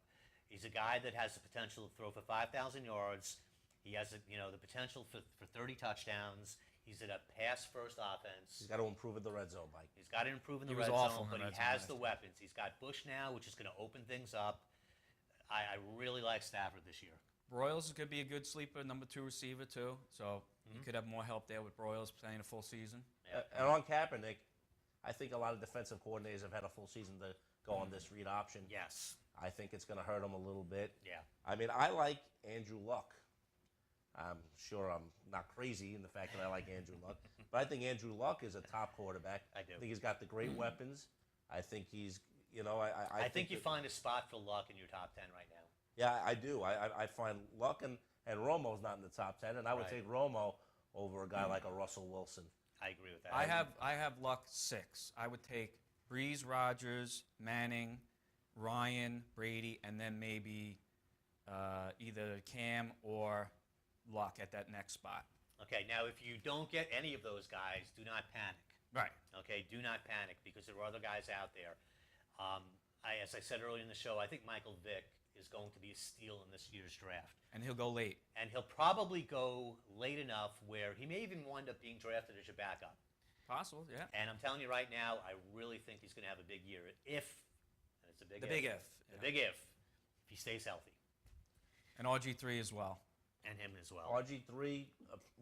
He's a guy that has the potential to throw for 5,000 yards. He has the potential for 30 touchdowns. He's in a pass-first offense. He's got to improve in the red zone, Mike. He's got to improve in the He was red awful zone, in but the he red has zone the weapons. He's got Bush now, which is going to open things up. I really like Stafford this year. Broyles is going to be a good sleeper, number 2 receiver, too. So you could have more help there with Broyles playing a full season. And on Kaepernick, I think a lot of defensive coordinators have had a full season to go on this read option. Yes. I think it's going to hurt him a little bit. Yeah. I mean, I like Andrew Luck. I'm sure I'm not crazy in the fact that I like Andrew Luck, but I think Andrew Luck is a top quarterback. I do. I think he's got the great weapons. I think he's, I think you find a spot for Luck in your top 10 right now. Yeah, I do. I find Luck and Romo's not in the top 10, and I would Right. take Romo over a guy like a Russell Wilson. I agree with that. I have Luck 6. I would take Breeze, Rodgers, Manning, Ryan, Brady, and then maybe either Cam or Luck at that next spot. Okay, now if you don't get any of those guys, do not panic. Right. Okay, do not panic because there are other guys out there. As I said earlier in the show, I think Michael Vick is going to be a steal in this year's draft. And he'll go late. And he'll probably go late enough where he may even wind up being drafted as your backup. Possible, yeah. And I'm telling you right now, I really think he's going to have a big year if, and it's a big The if. big if. The big if he stays healthy. And RG3 as well. And him as well. RG3,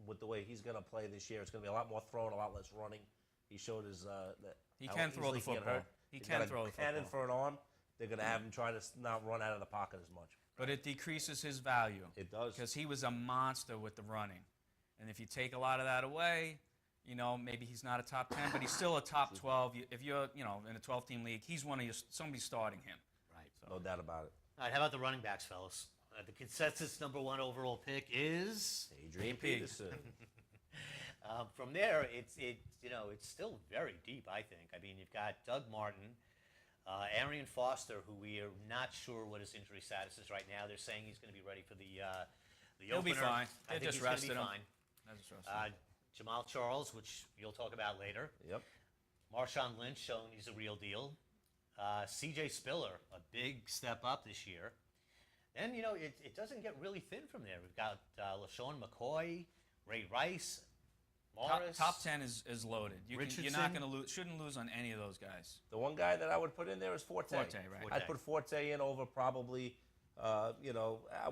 with the way he's going to play this year, it's going to be a lot more throwing, a lot less running. He showed his He how can throw easily the he get football. hurt. He He's can got a throw the cannon football. for an arm. They're going to have him try to not run out of the pocket as much. But it decreases his value. It does. Because he was a monster with the running. And if you take a lot of that away, maybe he's not a top 10, but he's still a top 12. If you're, in a 12-team league, he's somebody starting him. Right. No doubt about it. All right, how about the running backs, fellas? The consensus number 1 overall pick is Adrian Peterson. From there, it's still very deep. I think. I mean, you've got Doug Martin, Arian Foster, who we are not sure what his injury status is right now. They're saying he's going to be ready for the He'll opener. be fine. I They think just he's going to rested be him. fine. They just rested him. Jamal Charles, which you'll talk about later. Yep. Marshawn Lynch showing he's a real deal. C.J. Spiller, a big step up this year. Then, it doesn't get really thin from there. We've got LaShawn McCoy, Ray Rice, Morris. Top 10 is loaded. You're not Richardson. going to lose. Shouldn't lose on any of those guys. The one guy that I would put in there is Forte. Forte, right. I'd put Forte in over probably, I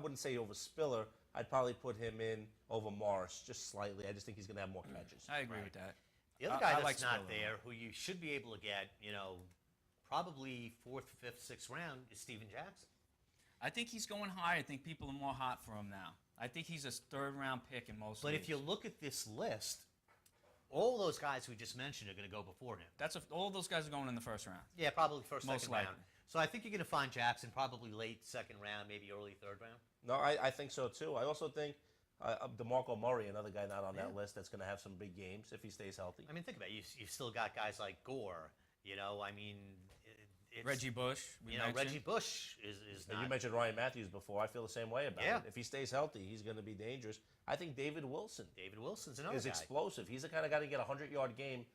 wouldn't say over Spiller. I'd probably put him in over Morris, just slightly. I just think he's going to have more catches. I agree with that. The other guy that's like not Spiller. there, who you should be able to get, probably 4th, 5th, 6th round, is Steven Jackson. I think he's going high. I think people are more hot for him now. I think he's a 3rd-round pick in most But leagues. if you look at this list, all those guys we just mentioned are going to go before him. All those guys are going in the 1st round. Yeah, probably first, Most second likely. round. So I think you're going to find Jackson probably late 2nd round, maybe early 3rd round. No, I think so too. I also think DeMarco Murray, another guy not on that list, that's going to have some big games if he stays healthy. I mean, think about it. You've still got guys like Gore. It's, Reggie Bush. Reggie Bush is And not. you mentioned Ryan Matthews before. I feel the same way about Yeah. it. If he stays healthy, he's going to be dangerous. I think David Wilson David Wilson's another is guy. explosive. He's the kind of guy to get a 100-yard game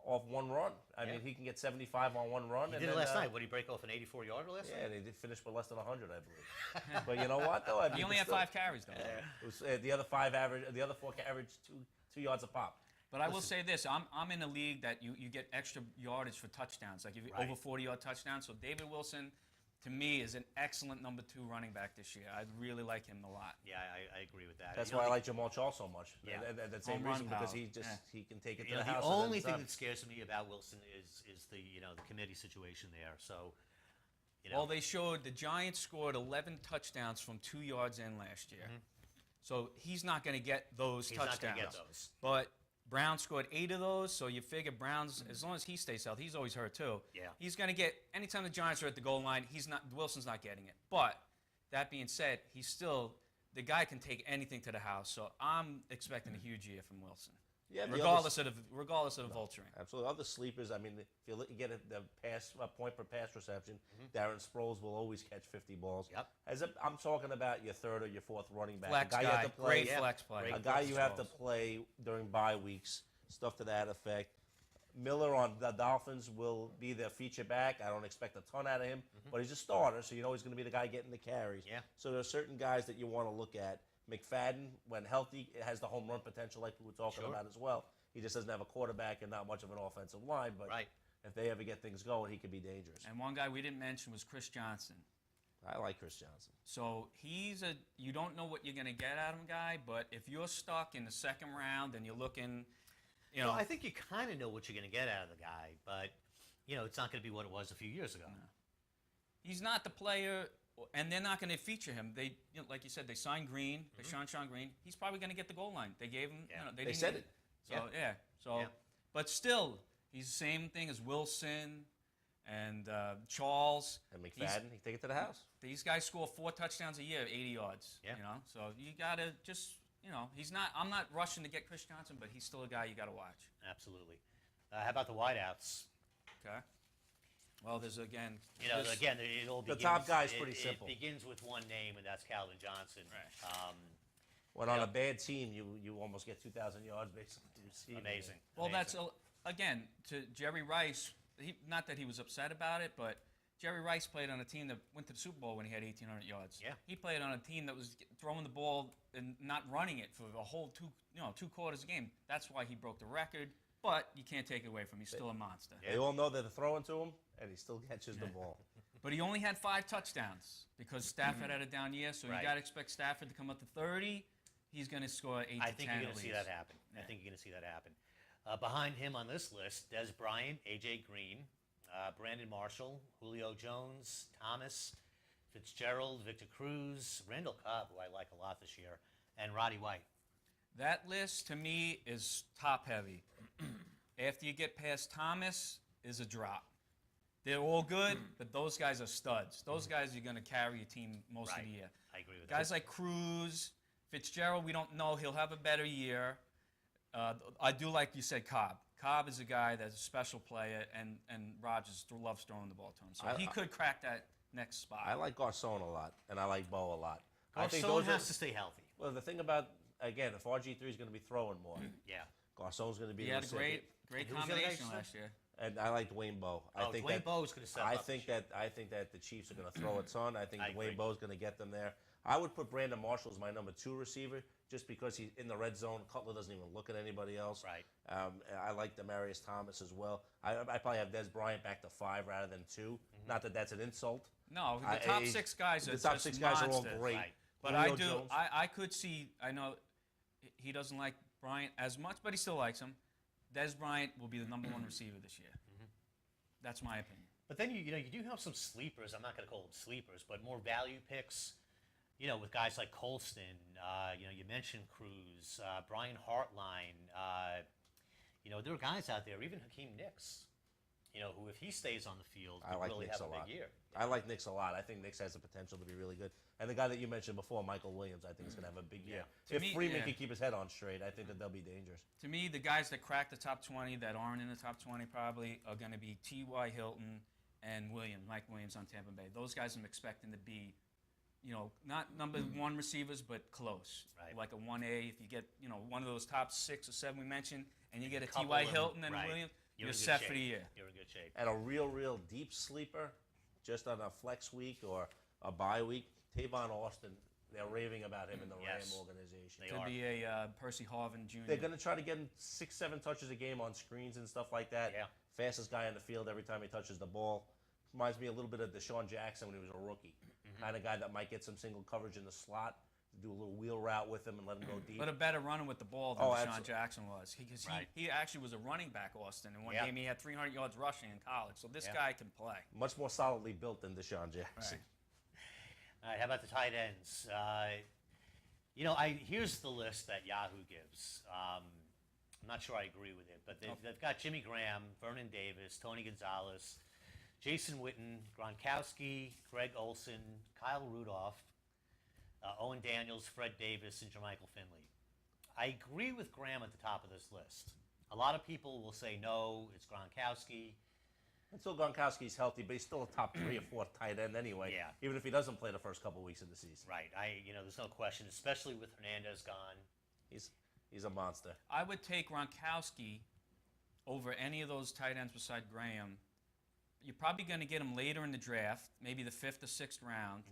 off one run. I mean, he can get 75 on one run. He and did it then, last night. What did he break off an 84-yarder last Yeah, night? they did finish with less than 100, I believe. But you know what, though? I mean, He only but had still, 5 carries, though. It was, the other 4 averaged two yards a pop. But I will say this: I'm in a league that you get extra yardage for touchdowns, like if you Right. over 40-yard touchdowns. So David Wilson, to me, is an excellent number 2 running back this year. I really like him a lot. Yeah, I agree with that. That's why I like Jamal Charles so much. Yeah. And that same Home run reason, because power. he can take it to You know, the the house. only and thing then that scares me about Wilson is the the committee situation there. So, Well, they showed the Giants scored 11 touchdowns from 2 yards in last year. So he's not going to get those He's not touchdowns. gonna get those. But Brown scored 8 of those, so you figure Brown's, as long as he stays healthy, he's always hurt too. Yeah. He's going to get, anytime the Giants are at the goal line, Wilson's not getting it. But that being said, the guy can take anything to the house. So I'm expecting a huge year from Wilson. Yeah, the regardless of the vulturing. Absolutely. Other sleepers, I mean, if you get the point per pass reception, Darren Sproles will always catch 50 balls. Yep. I'm talking about your 3rd or your 4th running back. Flex a guy you guy, have to play, great flex player. A guy you have to play during bye weeks, stuff to that effect. Miller on the Dolphins will be their feature back. I don't expect a ton out of him, but he's a starter, so you know he's going to be the guy getting the carries. Yeah. So there are certain guys that you want to look at. McFadden, when healthy, has the home run potential like we were talking about as well. He just doesn't have a quarterback and not much of an offensive line, but Right. if they ever get things going, he could be dangerous. And one guy we didn't mention was Chris Johnson. I like Chris Johnson. So you don't know what you're going to get out of him, guy, but if you're stuck in the 2nd round and you're looking, Well, I think you kind of know what you're going to get out of the guy, but it's not going to be what it was a few years ago. he's not the player, and they're not going to feature him. They, like you said, they signed Green, they signed Sean Green. He's probably going to get the goal line. They gave him, They didn't said need it. So, So, Yeah. but still, he's the same thing as Wilson and Charles. And McFadden, he take it to the house. These guys score 4 touchdowns a year, 80 yards. Yeah. So you got to just, he's not. I'm not rushing to get Chris Johnson, but he's still a guy you got to watch. Absolutely. How about the wideouts? Okay. Well, there's again. Again, it all begins. The top guy's pretty simple. It begins with one name, and that's Calvin Johnson. Right. When on a bad team, you almost get 2,000 yards basically. Amazing. Well, Amazing. that's again to Jerry Rice. Not that he was upset about it, but Jerry Rice played on a team that went to the Super Bowl when he had 1,800 yards. Yeah. He played on a team that was throwing the ball and not running it for a whole 2 quarters a game. That's why he broke the record. But you can't take it away from him. He's still a monster. They all know that they're throwing to him, and he still catches the ball. But he only had 5 touchdowns because Stafford had a down year. So Right. you got to expect Stafford to come up to 30. He's going to score 8 to 10 I think you're going at to see least. that happen. Yeah. I think you're going to see that happen. Behind him on this list, Des Bryant, A.J. Green, Brandon Marshall, Julio Jones, Thomas, Fitzgerald, Victor Cruz, Randall Cobb, who I like a lot this year, and Roddy White. That list, to me, is top-heavy. After you get past Thomas, is a drop. They're all good, but those guys are studs. Those guys are going to carry your team most of the year. I agree with Guys that. like Cruz, Fitzgerald, we don't know. He'll have a better year. I do like you said Cobb. Cobb is a guy that's a special player, and Rodgers loves throwing the ball to him. So he could crack that next spot. I like Garcon a lot, and I like Bo a lot. I think Garcon those has to stay healthy. Well, the thing about, again, if RG3 is going to be throwing more, Yeah. Garcon's going to be He the had a recipient. great Who was the other guy combination you said? last year. And I like Dwayne Bowe. I think Dwayne Bowe's going to step I up. think that the Chiefs are going to throw a ton. I think I agree. Dwayne Bowe's going to get them there. I would put Brandon Marshall as my number 2 receiver just because he's in the red zone. Cutler doesn't even look at anybody else. Right. I like Demaryius Thomas as well. I probably have Des Bryant back to 5 rather than 2. Not that that's an insult. No, the top 6 guys are the top just 6 guys are all monsters. great. Right. But Julio I do. Jones. I could see. I know he doesn't like Bryant as much, but he still likes him. Des Bryant will be the number 1 receiver this year. That's my opinion. But then you do have some sleepers. I'm not going to call them sleepers, but more value picks. With guys like Colston. You mentioned Cruz, Brian Hartline. There are guys out there, even Hakeem Nicks. Who if he stays on the field, I could like really Nicks have a a lot. big year. I like Nicks a lot. I think Nicks has the potential to be really good. And the guy that you mentioned before, Michael Williams, I think is going to have a big year. To If me, Freeman yeah. can keep his head on straight, I think that they'll be dangerous. To me, the guys that crack the top 20 that aren't in the top 20 probably are going to be T.Y. Hilton and Mike Williams on Tampa Bay. Those guys I'm expecting to be, not number 1 receivers, but close. Right. Like a 1A. If you get, one of those top 6 or 7 we mentioned, and you get a Couple T.Y. of them, Hilton and right. a Williams, You're you're in good set shape. for the year. You're in good shape. And a real deep sleeper, just on a flex week or a bye week, Tavon Austin. They're raving about him in the Yes. Ram organization. They Could are. be a Percy Harvin Jr. They're going to try to get him 6-7 touches a game on screens and stuff like that. Yeah. Fastest guy on the field every time he touches the ball. Reminds me a little bit of Deshaun Jackson when he was a rookie. Kind of guy that might get some single coverage in the slot, do a little wheel route with him and let him go deep. But a better runner with the ball than Oh, Deshaun absolutely. Jackson was. Because Right. he actually was a running back, Austin. And one Yeah. game he had 300 yards rushing in college. So this Yeah. guy can play. Much more solidly built than Deshaun Jackson. All right, how about the tight ends? Here's the list that Yahoo gives. I'm not sure I agree with it, but they've got Jimmy Graham, Vernon Davis, Tony Gonzalez, Jason Witten, Gronkowski, Greg Olson, Kyle Rudolph, Owen Daniels, Fred Davis, and Jermichael Finley. I agree with Graham at the top of this list. A lot of people will say no, it's Gronkowski. Until Gronkowski's healthy, but he's still a top 3 or 4 tight end anyway. Yeah. Even if he doesn't play the first couple weeks of the season. Right. There's no question, especially with Hernandez gone. He's a monster. I would take Gronkowski over any of those tight ends beside Graham. You're probably going to get him later in the draft, maybe the 5th or 6th round.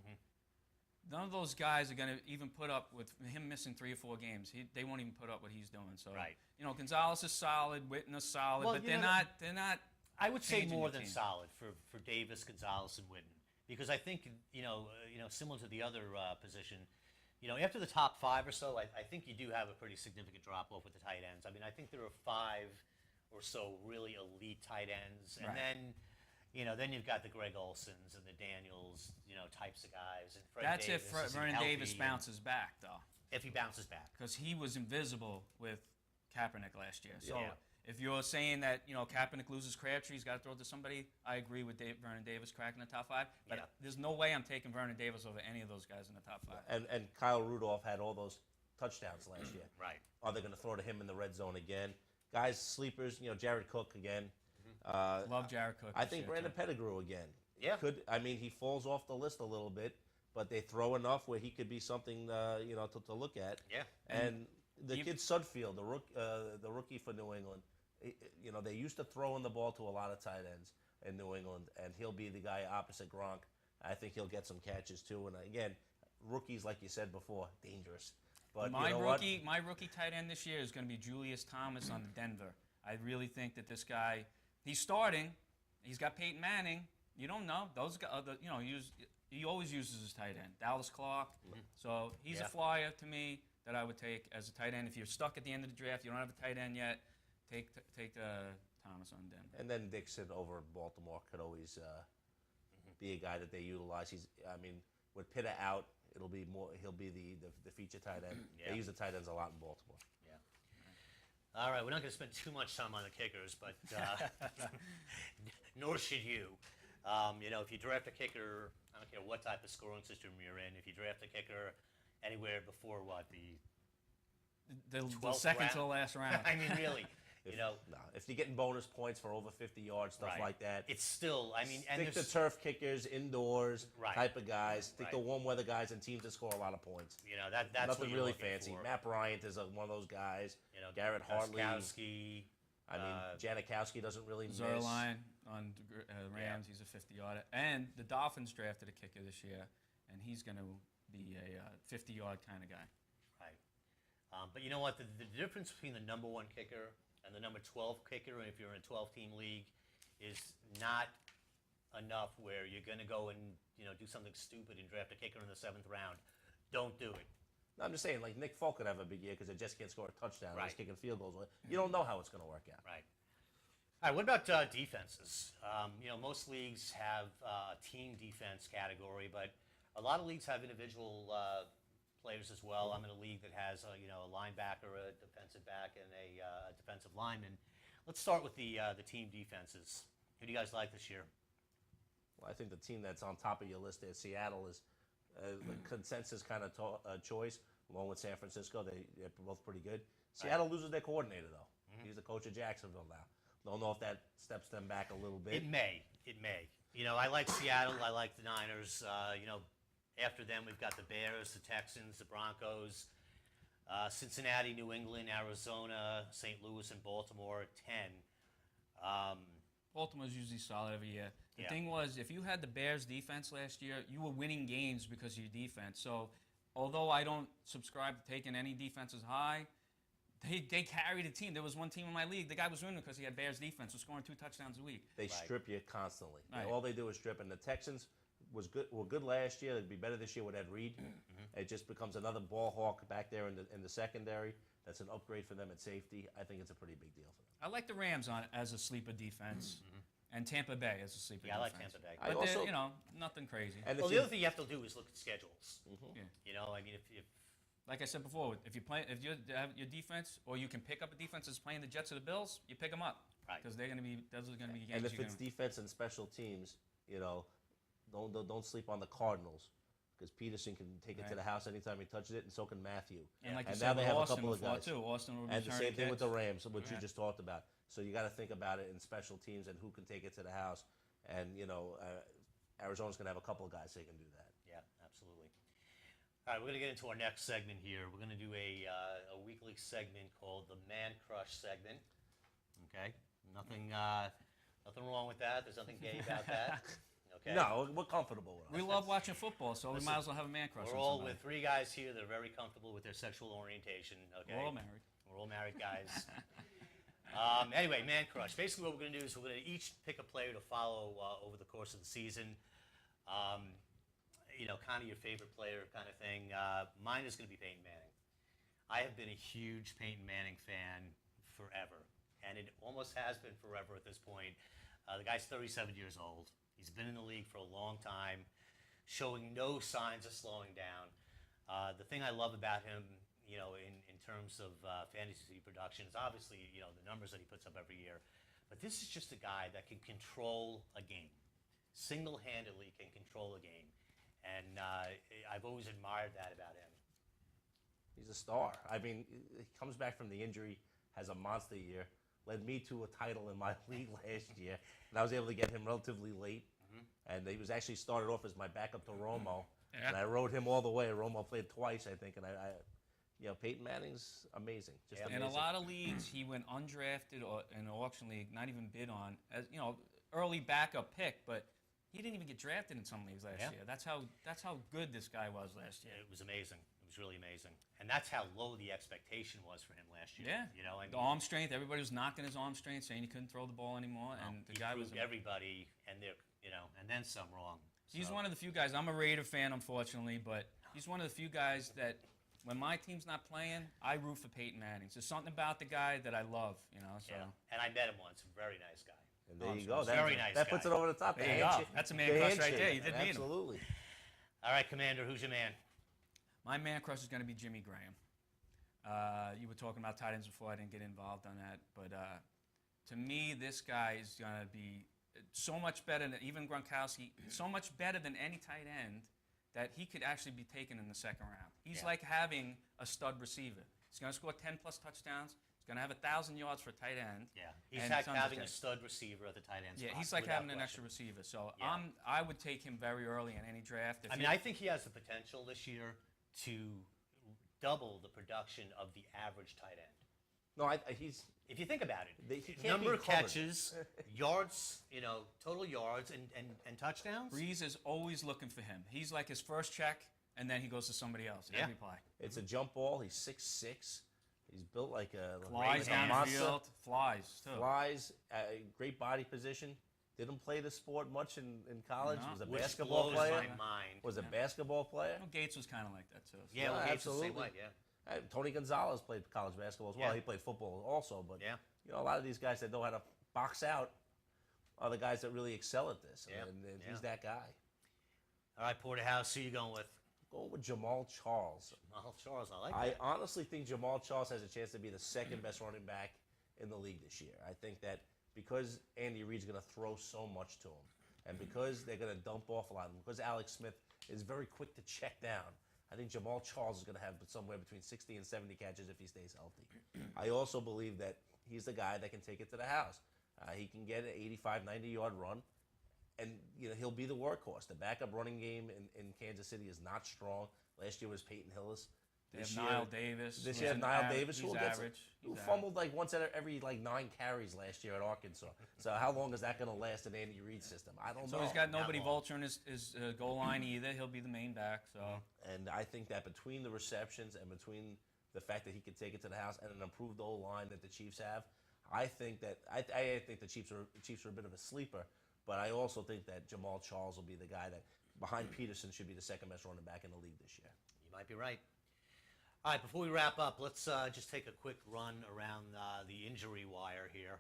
None of those guys are going to even put up with him missing 3 or 4 games. They won't even put up what he's doing. So, Right. Gonzalez is solid, Witten is solid, Well, but you they're know, not. I would say changing more the than team. solid for Davis, Gonzalez, and Witten, because I think similar to the other position, after the top 5 or so, I think you do have a pretty significant drop off with the tight ends. I mean, I think there are 5 or so really elite tight ends, and Right. then you've got the Greg Olsons and the Daniels, types of guys, and Fred That's Davis if isn't Vernon healthy, Davis and bounces back, though, if he bounces back. because he was invisible with Kaepernick last year. So Yeah. if you're saying that Kaepernick loses Crabtree, he's got to throw it to somebody, I agree with Vernon Davis cracking the top 5. But Yeah. there's no way I'm taking Vernon Davis over any of those guys in the top 5. And Kyle Rudolph had all those touchdowns last year. Right. Are they going to throw to him in the red zone again? Guys, sleepers, Jared Cook again. Love Jared Cook. I this think year, Brandon too. Pettigrew again. Yeah. He falls off the list a little bit, but they throw enough where he could be something, to look at. Yeah. And the kid Sudfield, the rookie for New England, they used to throw in the ball to a lot of tight ends in New England, and he'll be the guy opposite Gronk. I think he'll get some catches too. And again, rookies, like you said before, dangerous. But my you know rookie tight end this year is going to be Julius Thomas on Denver. I really think that this guy, he's starting. He's got Peyton Manning. You don't know those guys. He always uses his tight end, Dallas Clark. So he's Yeah. a flyer to me that I would take as a tight end. If you're stuck at the end of the draft, you don't have a tight end yet, take Thomas on Denver. And then Dixon over in Baltimore could always be a guy that they utilize. With Pitta out, he'll be the feature tight end. Yeah. They use the tight ends a lot in Baltimore. All right, we're not going to spend too much time on the kickers, but nor should you. If you draft a kicker, I don't care what type of scoring system you're in. If you draft a kicker anywhere before The 12th second round? to the last round. I mean, really, if you're getting bonus points for over 50 yards, stuff Right. like that. It's still, and Stick the there's, turf kickers, indoors Right. type of guys. Stick the Right. warm weather guys and teams that score a lot of points. that's what Nothing you're really looking fancy. for. Matt Bryant is one of those guys. Garrett Hartley. Gostkowski, I mean, Janikowski doesn't really miss. Zerline on Rams, he's a 50-yarder. And the Dolphins drafted a kicker this year, and he's going to be a 50-yard kind of guy. Right. But you know what? The difference between the number 1 kicker and the number 12 kicker, if you're in a 12-team league, is not enough where you're going to go and do something stupid and draft a kicker in the 7th round. Don't do it. No, I'm just saying, like Nick Folk could have a big year because they just can't score a touchdown. Right. He's kicking field goals. You don't know how it's going to work out. Right. All right, what about defenses? Most leagues have a team defense category, but a lot of leagues have individual players as well. I'm in a league that has a linebacker, a defensive back, and a defensive lineman. Let's start with the team defenses. Who do you guys like this year? Well, I think the team that's on top of your list there, Seattle, is the consensus kind of choice, along with San Francisco. They're both pretty good. Seattle loses their coordinator, though. He's the coach of Jacksonville now. Don't know if that steps them back a little bit. It may. I like Seattle. I like the Niners. After them, we've got the Bears, the Texans, the Broncos, Cincinnati, New England, Arizona, St. Louis, and Baltimore at 10. Baltimore's usually solid every year. The Yeah. thing was, if you had the Bears' defense last year, you were winning games because of your defense. So, although I don't subscribe to taking any defenses high, they carried a team. There was one team in my league. The guy was winning because he had Bears' defense, was scoring 2 touchdowns a week. They strip you constantly. Right. All they do is strip. And the Texans were good last year. They'd be better this year with Ed Reed. It just becomes another ball hawk back there in the secondary. That's an upgrade for them at safety. I think it's a pretty big deal for them. I like the Rams as a sleeper defense, and Tampa Bay as a sleeper Yeah, I defense. like Tampa Bay. But also- they're, nothing crazy. And Well, the other thing you have to do is look at schedules. Yeah. I mean, if Like I said before, if you have your defense, or you can pick up a defense that's playing the Jets or the Bills, you pick them up. Right. Because those are going to be games. And if you're it's gonna- defense and special teams, don't sleep on the Cardinals. Because Peterson can take it to Right. the house anytime he touches it, and so can Matthew. And like you and said, now they with have Austin a couple of before, guys. too. Austin will be And the returning same thing with the kicks. Rams, which you Yeah. just talked about. So you got to think about it in special teams and who can take it to the house. And Arizona's going to have a couple of guys that can do that. Yeah, absolutely. All right, we're going to get into our next segment here. We're going to do a weekly segment called the Man Crush segment. Okay, nothing wrong with that. There's nothing gay about that. Okay. No, we're comfortable with it. We love watching football, so Listen, we might as well have a man crush We're on all somebody. with 3 guys here that are very comfortable with their sexual orientation. Okay, We're all married. We're all married guys. Anyway, man crush. Basically, what we're going to do is we're going to each pick a player to follow over the course of the season. Kind of your favorite player kind of thing. Mine is going to be Peyton Manning. I have been a huge Peyton Manning fan forever, and it almost has been forever at this point. The guy's 37 years old. He's been in the league for a long time, showing no signs of slowing down. The thing I love about him, in terms of fantasy production is obviously, the numbers that he puts up every year. But this is just a guy that can control a game. Single-handedly can control a game. And I've always admired that about him. He's a star. I mean, he comes back from the injury, has a monster year, led me to a title in my league last year, and I was able to get him relatively late. And he was actually started off as my backup to Romo, and I rode him all the way. Romo played twice, I think, and Peyton Manning's amazing. Just amazing. In a lot of leagues, he went undrafted or in an auction league, not even bid on, as early backup pick, but he didn't even get drafted in some leagues last year. That's how good this guy was last year. It was amazing. It was really amazing. And that's how low the expectation was for him last year. Yeah. The arm strength, everybody was knocking his arm strength, saying he couldn't throw the ball anymore, and the guy was proved everybody, and and then some wrong. He's So- one of the few guys. I'm a Raider fan, unfortunately, but he's one of the few guys that when my team's not playing, I root for Peyton Manning. There's something about the guy that I love, So Yeah. And I met him once. Very nice guy. And there you go. Very nice That puts guy. it over the top. There you go. That's a man crush right there. You did meet him. Absolutely. All right, Commander, who's your man? My man crush is going to be Jimmy Graham. You were talking about tight ends before. I didn't get involved on that, but to me, this guy is going to be so much better than even Gronkowski, so much better than any tight end that he could actually be taken in the second round. He's like having a stud receiver. He's going to score 10-plus touchdowns. He's going to have 1,000 yards for a tight end. Yeah, he's and like tons of having a catches. stud receiver at the tight end spot. Yeah, he's like without having an question. extra receiver. So Yeah. I would take him very early in any draft. I mean, I think he has the potential this year to double the production of the average tight end. No, he's. If you think about it, He can't number be of covered. catches, yards, total yards, and touchdowns. Breeze is always looking for him. He's like his first check, and then he goes to somebody else every play. It's a jump ball. He's 6'6". He's built like a Flies like a monster. downfield, flies too. Flies, great body position. Didn't play the sport much in college. No. Was a Which basketball blows player. my mind. Was a basketball player. Well, Gates was kind of like that too. So. Yeah, well, Yeah, Gates is the same absolutely. way, yeah. Tony Gonzalez played college basketball as well. Yeah. He played football also, but Yeah. a lot of these guys that know how to box out are the guys that really excel at this. Yeah. And Yeah. he's that guy. All right, Porterhouse, who you going with? Go with Jamal Charles. Well, Charles, I like I that. honestly think Jamal Charles has a chance to be the second best running back in the league this year. I think that because Andy Reid's going to throw so much to him, and because they're going to dump off a lot, and because Alex Smith is very quick to check down, I think Jamal Charles is going to have somewhere between 60 and 70 catches if he stays healthy. I also believe that he's the guy that can take it to the house. He can get an 85, 90-yard run, and he'll be the workhorse. The backup running game in Kansas City is not strong. Last year was Peyton Hillis. They have Niall Davis. This who's year have an Niall average- Davis, he's average. who He's fumbled like once every 9 carries last year at Arkansas. So how long is that going to last in Andy Reid's system? I don't know. So he's got nobody Not long. vulturing his goal line either. He'll be the main back. So And I think that between the receptions and between the fact that he can take it to the house and an improved O-line that the Chiefs have, I think that I think the Chiefs are a bit of a sleeper. But I also think that Jamal Charles will be the guy that, behind Peterson, should be the second best running back in the league this year. You might be right. All right, before we wrap up, let's just take a quick run around the injury wire here.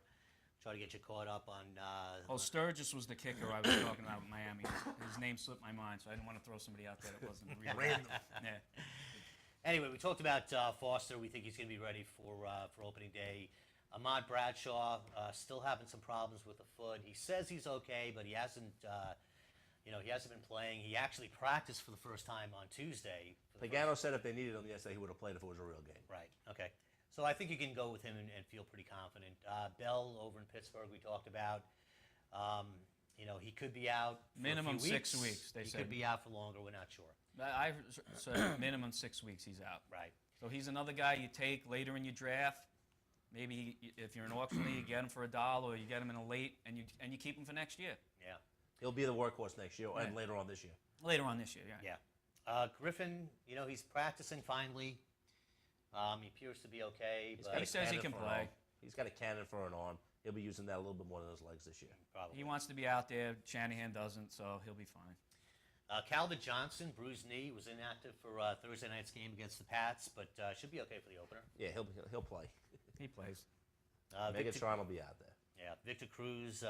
Try to get you caught up on. Sturgis was the kicker I was talking about with Miami. His name slipped my mind, so I didn't want to throw somebody out there that wasn't real. Random. Yeah. Anyway, we talked about Foster. We think he's going to be ready for opening day. Ahmad Bradshaw still having some problems with the foot. He says he's okay, but he hasn't. He hasn't been playing. He actually practiced for the first time on Tuesday. Pagano said if they needed him yesterday, he would have played if it was a real game. Right. Okay. So I think you can go with him and feel pretty confident. Bell over in Pittsburgh, we talked about. He could be out for Minimum a few 6 weeks, they he said. could be out for longer. We're not sure. I said minimum 6 weeks he's out. Right. So he's another guy you take later in your draft. Maybe if you're in auction league, you get him for $1, or you get him in a late, and you keep him for next year. Yeah. He'll be the workhorse next year and Right. later on this year. Later on this year, yeah. Yeah. Griffin, he's practicing finally. He appears to be okay. He's But got a says he cannon can for an play. arm. He's got a cannon for an arm. He'll be using that a little bit more than his legs this year. probably. He wants to be out there. Shanahan doesn't, so he'll be fine. Calvin Johnson, bruised knee, was inactive for Thursday night's game against the Pats, but should be okay for the opener. Yeah, he'll play. He plays. Victor, Megatron will be out there. yeah, Victor Cruz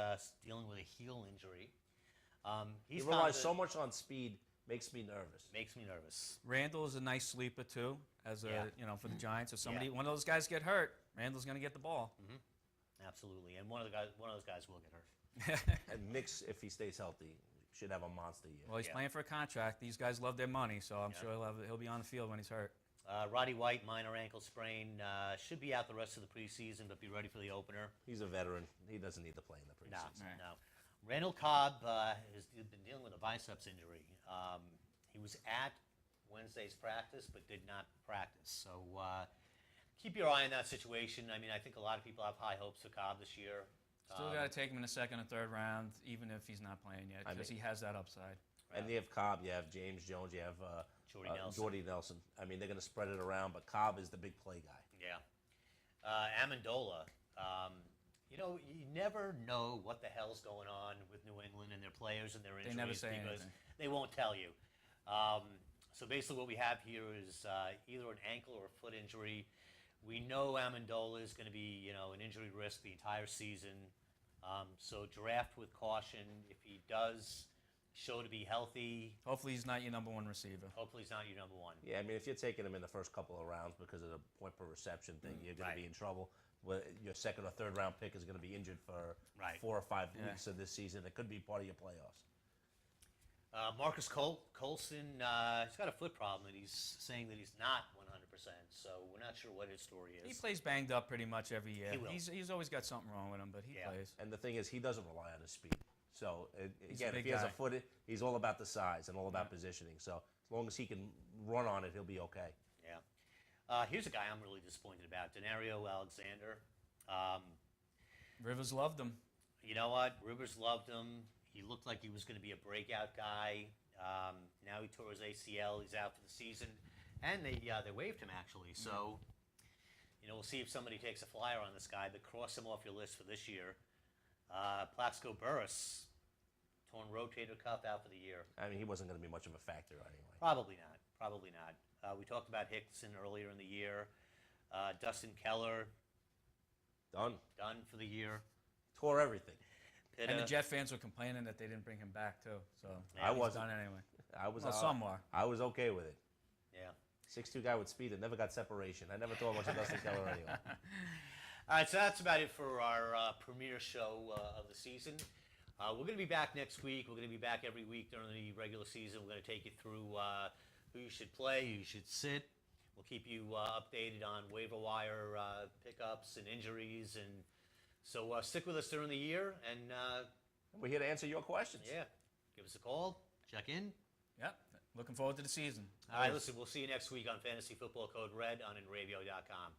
dealing with a heel injury. He He's relies confident- so much on speed, makes me nervous. Makes me nervous. Randall is a nice sleeper too, as Yeah. for the Giants. If somebody, Yeah. one of those guys get hurt, Randall's going to get the ball. Absolutely, and one of those guys will get hurt. And Nix, if he stays healthy, should have a monster year. Well, he's Yeah. playing for a contract. These guys love their money, so I'm Yeah. sure he'll be on the field when he's hurt. Roddy White, minor ankle sprain, should be out the rest of the preseason, but be ready for the opener. He's a veteran. He doesn't need to play in the No, preseason. Right. no. Randall Cobb has been dealing with a biceps injury. He was at Wednesday's practice, but did not practice. So keep your eye on that situation. I mean, I think a lot of people have high hopes for Cobb this year. Still got to take him in the second or third round, even if he's not playing yet, because he has that upside. And you have Cobb, you have James Jones, you have Jordy Nelson. Nelson. I mean, they're going to spread it around, but Cobb is the big play guy. Yeah. Amendola. You never know what the hell's going on with New England and their players and their injuries never say because anything. they won't tell you. So basically what we have here is either an ankle or a foot injury. We know Amendola is going to be, an injury risk the entire season. So draft with caution. If he does show to be healthy, Hopefully he's not your number one receiver. hopefully he's not your number one. Yeah, I mean, if you're taking him in the first couple of rounds because of the point per reception thing, you're going Right. to be in trouble. your second or third round pick is going to be injured for Right. 4 or 5 Yeah. weeks of this season. It could be part of your playoffs. Marcus Colson, he's got a foot problem, and he's saying that he's not 100%. So we're not sure what his story is. He plays banged up pretty much every year. He will. He's always got something wrong with him, but he Yeah. plays. And the thing is, he doesn't rely on his speed. So again, if big he has a guy. foot, he's all about the size and all about positioning. So as long as he can run on it, he'll be okay. Yeah. Here's a guy I'm really disappointed about, Denario Alexander. Rivers loved him. You know what? Rivers loved him. He looked like he was going to be a breakout guy. Now he tore his ACL. He's out for the season, and they waived him actually. So, we'll see if somebody takes a flyer on this guy. But cross him off your list for this year. Plaxico Burress, torn rotator cuff, out for the year. I mean, he wasn't going to be much of a factor anyway. Probably not. Probably not. We talked about Hickson earlier in the year. Dustin Keller, Done. done for the year. Tore everything. And the Pitta, Jet fans were complaining that they didn't bring him back too. So Yeah, I he's wasn't. done anyway. I was. Well, some were. I was okay with it. yeah. 6'2" guy with speed that never got separation. I never thought much of Dustin Keller anyway. All right, so that's about it for our premiere show of the season. We're going to be back next week. We're going to be back every week during the regular season. We're going to take you through who you should play, who you should sit. We'll keep you updated on waiver wire pickups and injuries. And so stick with us during the year. And, We're here to answer your questions. yeah, give us a call. Check in. Yep. Looking forward to the season. All right, listen, we'll see you next week on Fantasy Football Code Red on InRadio.com.